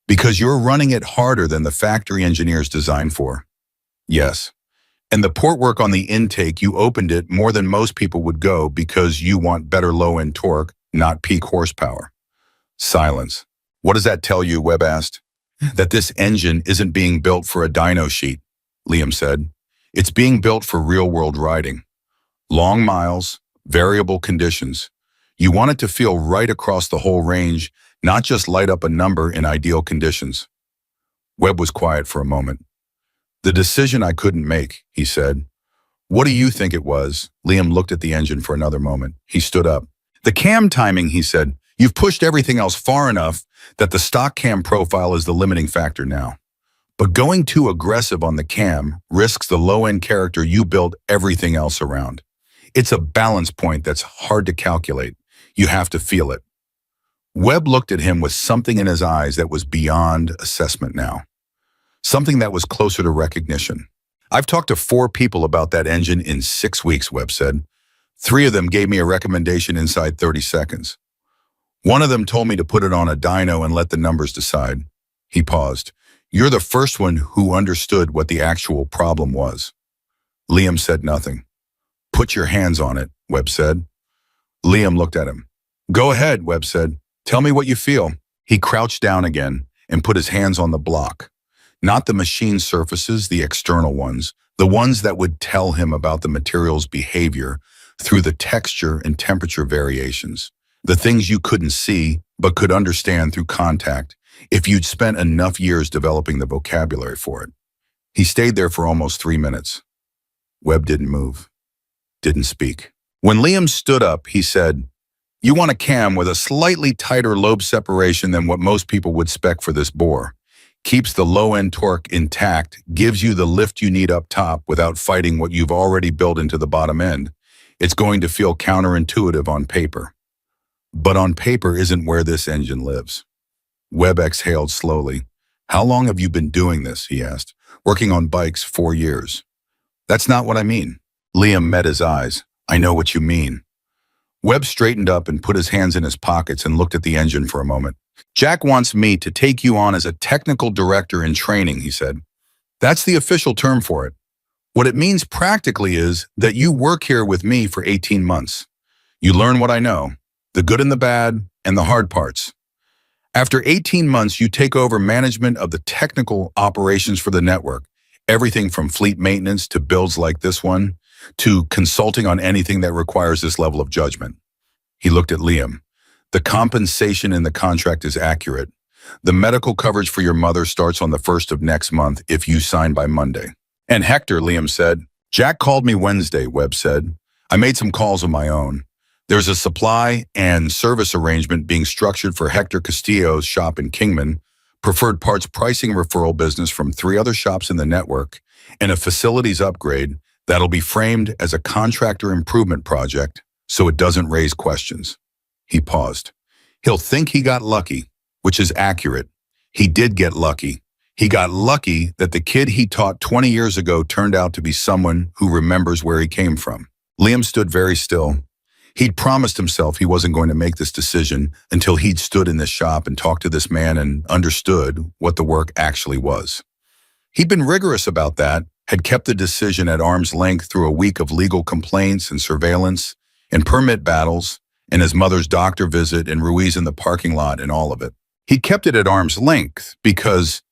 because you're running it harder than the factory engineers designed for. Yes. And the port work on the intake, you opened it more than most people would go because you want better low-end torque, not peak horsepower. Silence. What does that tell you? Webb asked. That this engine isn't being built for a dyno sheet, Liam said. It's being built for real-world riding. Long miles, variable conditions. You want it to feel right across the whole range, not just light up a number in ideal conditions. Webb was quiet for a moment. The decision I couldn't make, he said. What do you think it was? Liam looked at the engine for another moment. He stood up. The cam timing, he said. You've pushed everything else far enough that the stock cam profile is the limiting factor now. But going too aggressive on the cam risks the low-end character you build everything else around. It's a balance point that's hard to calculate. You have to feel it. Webb looked at him with something in his eyes that was beyond assessment now. Something that was closer to recognition. I've talked to 4 people about that engine in 6 weeks, Webb said. 3 of them gave me a recommendation inside 30 seconds. One of them told me to put it on a dyno and let the numbers decide. He paused. You're the first one who understood what the actual problem was. Liam said nothing. Put your hands on it, Webb said. Liam looked at him. Go ahead, Webb said. Tell me what you feel. He crouched down again and put his hands on the block. Not the machine surfaces, the external ones, the ones that would tell him about the material's behavior through the texture and temperature variations. The things you couldn't see, but could understand through contact if you'd spent enough years developing the vocabulary for it. He stayed there for almost 3 minutes. Webb didn't move, didn't speak. When Liam stood up, he said, You want a cam with a slightly tighter lobe separation than what most people would spec for this bore. Keeps the low-end torque intact, gives you the lift you need up top without fighting what you've already built into the bottom end. It's going to feel counterintuitive on paper. But on paper isn't where this engine lives. Webb exhaled slowly. How long have you been doing this? He asked. Working on bikes 4 years. That's not what I mean. Liam met his eyes. I know what you mean. Webb straightened up and put his hands in his pockets and looked at the engine for a moment. Jack wants me to take you on as a technical director in training, he said. That's the official term for it. What it means practically is that you work here with me for 18 months. You learn what I know, the good and the bad, and the hard parts. After 18 months, you take over management of the technical operations for the network, everything from fleet maintenance to builds like this one, to consulting on anything that requires this level of judgment. He looked at Liam. The compensation in the contract is accurate. The medical coverage for your mother starts on the 1st of next month if you sign by Monday. And Hector, Liam said. Jack called me Wednesday, Webb said. I made some calls of my own. There's a supply and service arrangement being structured for Hector Castillo's shop in Kingman, preferred parts pricing referral business from 3 other shops in the network, and a facilities upgrade that'll be framed as a contractor improvement project so it doesn't raise questions. He paused. He'll think he got lucky, which is accurate. He did get lucky. He got lucky that the kid he taught 20 years ago turned out to be someone who remembers where he came from. Liam stood very still. He'd promised himself he wasn't going to make this decision until he'd stood in this shop and talked to this man and understood what the work actually was. He'd been rigorous about that, had kept the decision at arm's length through a week of legal complaints and surveillance and permit battles and his mother's doctor visit and Ruiz in the parking lot and all of it. He kept it at arm's length because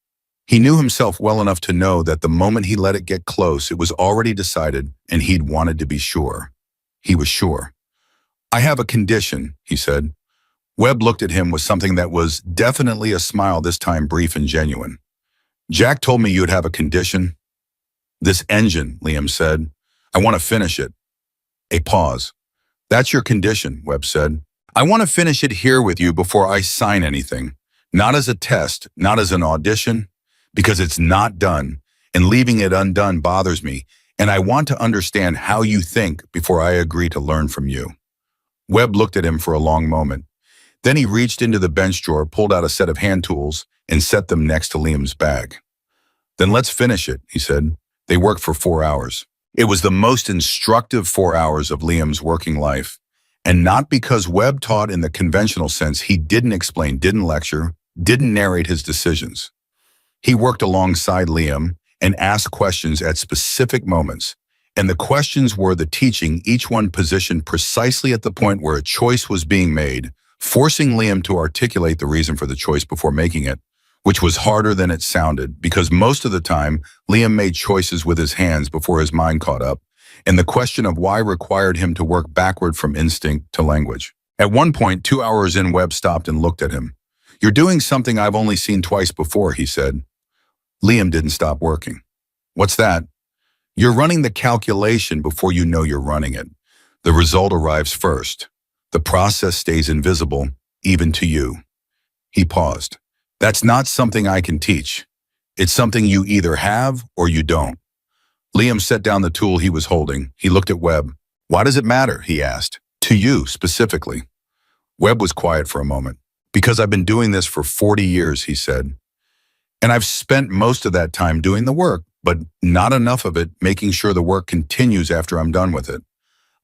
he knew himself well enough to know that the moment he let it get close, it was already decided and he'd wanted to be sure. He was sure. I have a condition, he said. Webb looked at him with something that was definitely a smile, this time brief and genuine. Jack told me you'd have a condition. This engine, Liam said. I want to finish it. A pause. That's your condition, Webb said. I want to finish it here with you before I sign anything. Not as a test, not as an audition, because it's not done, and leaving it undone bothers me, and I want to understand how you think before I agree to learn from you. Webb looked at him for a long moment. Then he reached into the bench drawer, pulled out a set of hand tools, and set them next to Liam's bag. Then let's finish it, he said. They worked for 4 hours. It was the most instructive 4 hours of Liam's working life. And not because Webb taught in the conventional sense. He didn't explain, didn't lecture, didn't narrate his decisions. He worked alongside Liam and asked questions at specific moments. And the questions were the teaching, each one positioned precisely at the point where a choice was being made, forcing Liam to articulate the reason for the choice before making it, which was harder than it sounded, because most of the time, Liam made choices with his hands before his mind caught up, and the question of why required him to work backward from instinct to language. At one point, 2 hours in, Webb stopped and looked at him. You're doing something I've only seen twice before, he said. Liam didn't stop working. What's that? You're running the calculation before you know you're running it. The result arrives first. The process stays invisible, even to you. He paused. That's not something I can teach. It's something you either have or you don't. Liam set down the tool he was holding. He looked at Webb. Why does it matter? He asked. To you, specifically. Webb was quiet for a moment. Because I've been doing this for 40 years, he said. And I've spent most of that time doing the work, but not enough of it making sure the work continues after I'm done with it.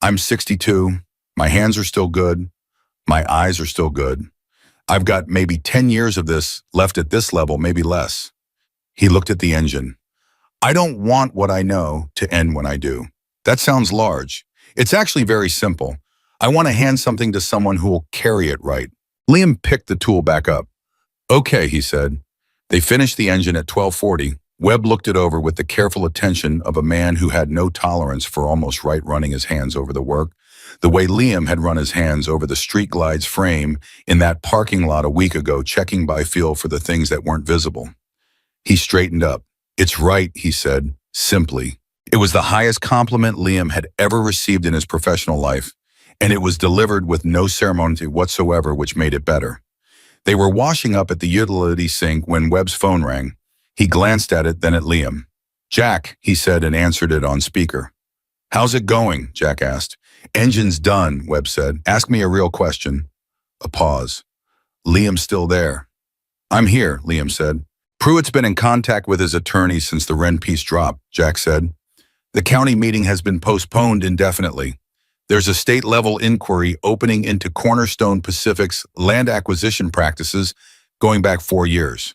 I'm 62. My hands are still good. My eyes are still good. I've got maybe 10 years of this left at this level, maybe less. He looked at the engine. I don't want what I know to end when I do. That sounds large. It's actually very simple. I want to hand something to someone who will carry it right. Liam picked the tool back up. Okay, he said. They finished the engine at 12:40. Webb looked it over with the careful attention of a man who had no tolerance for almost right running his hands over the work, the way Liam had run his hands over the Street Glide's frame in that parking lot a week ago, checking by feel for the things that weren't visible. He straightened up. It's right, he said, simply. It was the highest compliment Liam had ever received in his professional life, and it was delivered with no ceremony whatsoever, which made it better. They were washing up at the utility sink when Webb's phone rang. He glanced at it, then at Liam. Jack, he said, and answered it on speaker. How's it going? Jack asked. Engine's done, Webb said. Ask me a real question. A pause. Liam's still there. I'm here, Liam said. Pruitt's been in contact with his attorney since the Wren piece dropped, Jack said. The county meeting has been postponed indefinitely. There's a state-level inquiry opening into Cornerstone Pacific's land acquisition practices going back 4 years.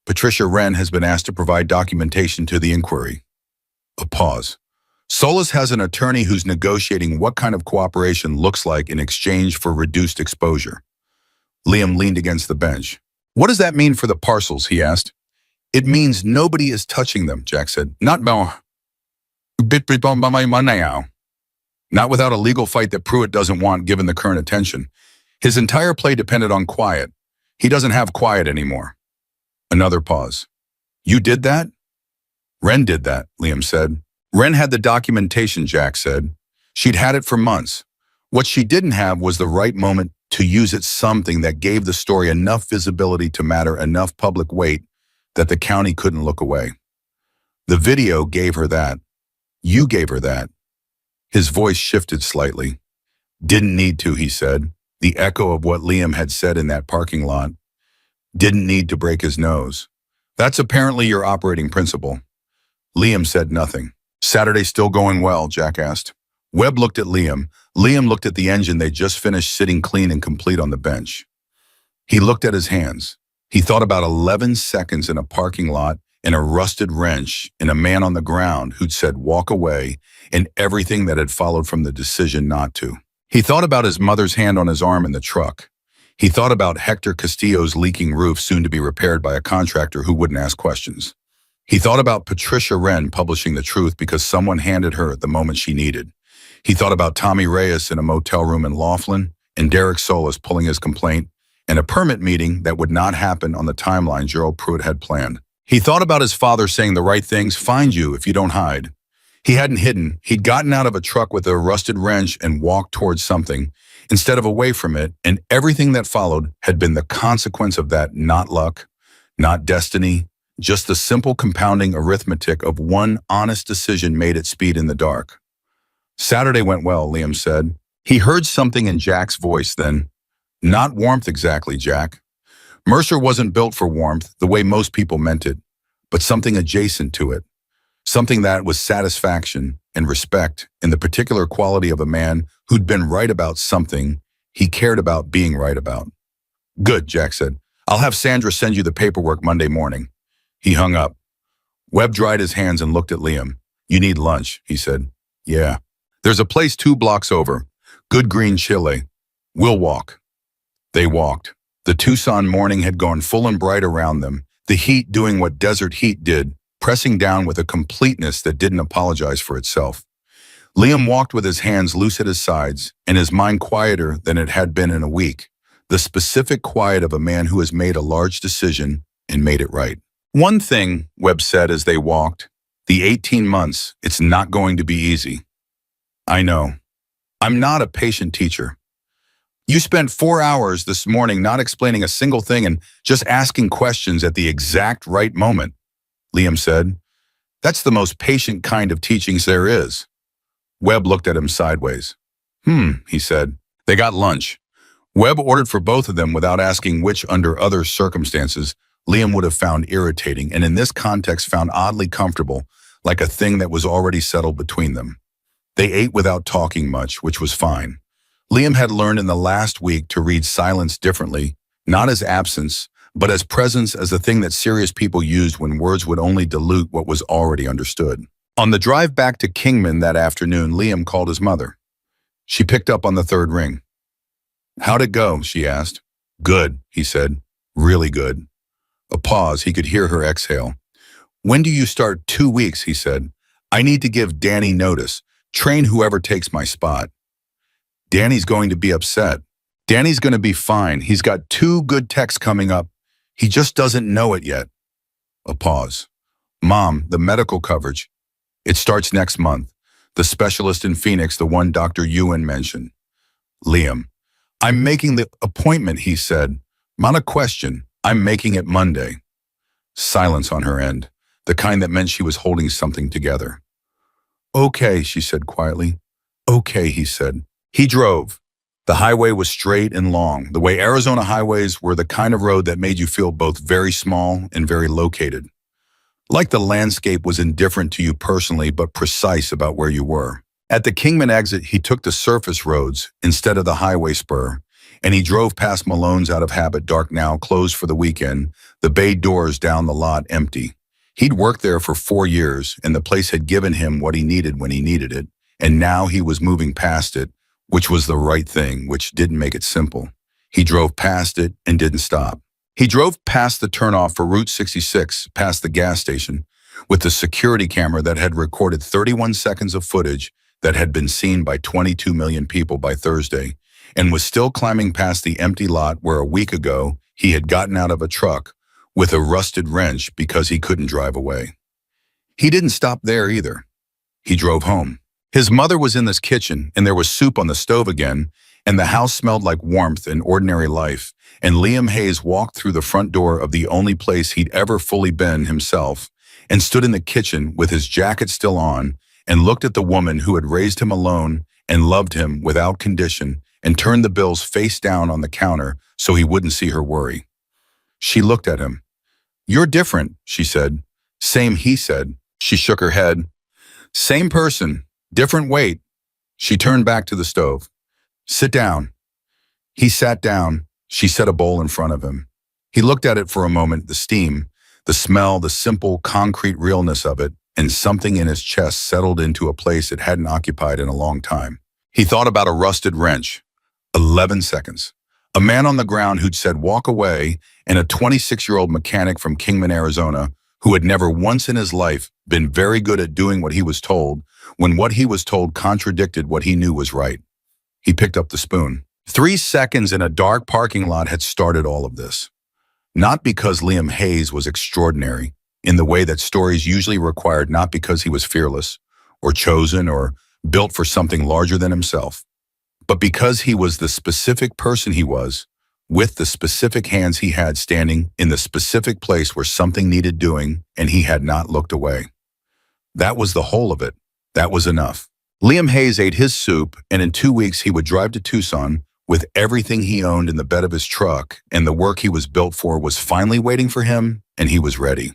Patricia Wren has been asked to provide documentation to the inquiry. A pause. Solis has an attorney who's negotiating what kind of cooperation looks like in exchange for reduced exposure. Liam leaned against the bench. What does that mean for the parcels? He asked. It means nobody is touching them, Jack said. Not without a legal fight that Pruitt doesn't want given the current attention. His entire play depended on quiet. He doesn't have quiet anymore. Another pause. You did that? Wren did that, Liam said. Wren had the documentation, Jack said. She'd had it for months. What she didn't have was the right moment to use it, something that gave the story enough visibility to matter, enough public weight that the county couldn't look away. The video gave her that. You gave her that. His voice shifted slightly. Didn't need to, he said. The echo of what Liam had said in that parking lot. Didn't need to break his nose. That's apparently your operating principle. Liam said nothing. Saturday still going well, Jack asked. Webb looked at Liam. Liam looked at the engine they just finished sitting clean and complete on the bench. He looked at his hands. He thought about 11 seconds in a parking lot, in a rusted wrench, in a man on the ground who'd said walk away, and everything that had followed from the decision not to. He thought about his mother's hand on his arm in the truck. He thought about Hector Castillo's leaking roof soon to be repaired by a contractor who wouldn't ask questions. He thought about Patricia Wren publishing the truth because someone handed her at the moment she needed. He thought about Tommy Reyes in a motel room in Laughlin, and Derek Solis pulling his complaint, and a permit meeting that would not happen on the timeline Gerald Pruitt had planned. He thought about his father saying the right things, find you if you don't hide. He hadn't hidden. He'd gotten out of a truck with a rusted wrench and walked towards something, instead of away from it, and everything that followed had been the consequence of that, not luck, not destiny, just the simple compounding arithmetic of one honest decision made at speed in the dark. Saturday went well, Liam said. He heard something in Jack's voice then. Not warmth exactly, Jack. Mercer wasn't built for warmth the way most people meant it, but something adjacent to it. Something that was satisfaction and respect in the particular quality of a man who'd been right about something he cared about being right about. Good, Jack said. I'll have Sandra send you the paperwork Monday morning. He hung up. Webb dried his hands and looked at Liam. You need lunch, he said. Yeah. There's a place 2 blocks over. Good green chile. We'll walk. They walked. The Tucson morning had gone full and bright around them, the heat doing what desert heat did, pressing down with a completeness that didn't apologize for itself. Liam walked with his hands loose at his sides, and his mind quieter than it had been in a week, the specific quiet of a man who has made a large decision and made it right. One thing, Webb said as they walked, the 18 months, it's not going to be easy. I know. I'm not a patient teacher. You spent 4 hours this morning not explaining a single thing and just asking questions at the exact right moment, Liam said. That's the most patient kind of teachings there is. Webb looked at him sideways. He said. They got lunch. Webb ordered for both of them without asking which, under other circumstances, Liam would have found irritating and in this context found oddly comfortable, like a thing that was already settled between them. They ate without talking much, which was fine. Liam had learned in the last week to read silence differently, not as absence, but as presence, as a thing that serious people used when words would only dilute what was already understood. On the drive back to Kingman that afternoon, Liam called his mother. She picked up on the 3rd ring. How'd it go? She asked. Good, he said. Really good. A pause, he could hear her exhale. When do you start? 2 weeks, he said. I need to give Danny notice. Train whoever takes my spot. Danny's going to be upset. Danny's going to be fine. He's got 2 good techs coming up. He just doesn't know it yet. A pause. Mom, the medical coverage. It starts next month. The specialist in Phoenix, the one Dr. Ewan mentioned. Liam. I'm making the appointment, he said. Not a question. I'm making it Monday. Silence on her end, the kind that meant she was holding something together. Okay, she said quietly. Okay, he said. He drove. The highway was straight and long, the way Arizona highways were the kind of road that made you feel both very small and very located. Like the landscape was indifferent to you personally, but precise about where you were. At the Kingman exit, he took the surface roads instead of the highway spur, and he drove past Malone's out of habit, dark now, closed for the weekend, the bay doors down the lot empty. He'd worked there for 4 years, and the place had given him what he needed when he needed it, and now he was moving past it, which was the right thing, which didn't make it simple. He drove past it and didn't stop. He drove past the turnoff for Route 66, past the gas station, with the security camera that had recorded 31 seconds of footage that had been seen by 22 million people by Thursday, and was still climbing past the empty lot where a week ago he had gotten out of a truck with a rusted wrench because he couldn't drive away. He didn't stop there either. He drove home. His mother was in this kitchen, and there was soup on the stove again, and the house smelled like warmth and ordinary life, and Liam Hayes walked through the front door of the only place he'd ever fully been himself, and stood in the kitchen with his jacket still on, and looked at the woman who had raised him alone and loved him without condition, and turned the bills face down on the counter so he wouldn't see her worry. She looked at him. You're different, she said. Same, he said. She shook her head. Same person, different weight. She turned back to the stove. Sit down. He sat down. She set a bowl in front of him. He looked at it for a moment, the steam, the smell, the simple, concrete realness of it, and something in his chest settled into a place it hadn't occupied in a long time. He thought about a rusted wrench. 11 seconds. A man on the ground who'd said walk away, and a 26-year-old mechanic from Kingman, Arizona, who had never once in his life been very good at doing what he was told when what he was told contradicted what he knew was right. He picked up the spoon. 3 seconds in a dark parking lot had started all of this. Not because Liam Hayes was extraordinary, in the way that stories usually required, not because he was fearless, or chosen, or built for something larger than himself, but because he was the specific person he was, with the specific hands he had standing in the specific place where something needed doing, and he had not looked away. That was the whole of it. That was enough. Liam Hayes ate his soup, and in 2 weeks he would drive to Tucson with everything he owned in the bed of his truck, and the work he was built for was finally waiting for him, and he was ready.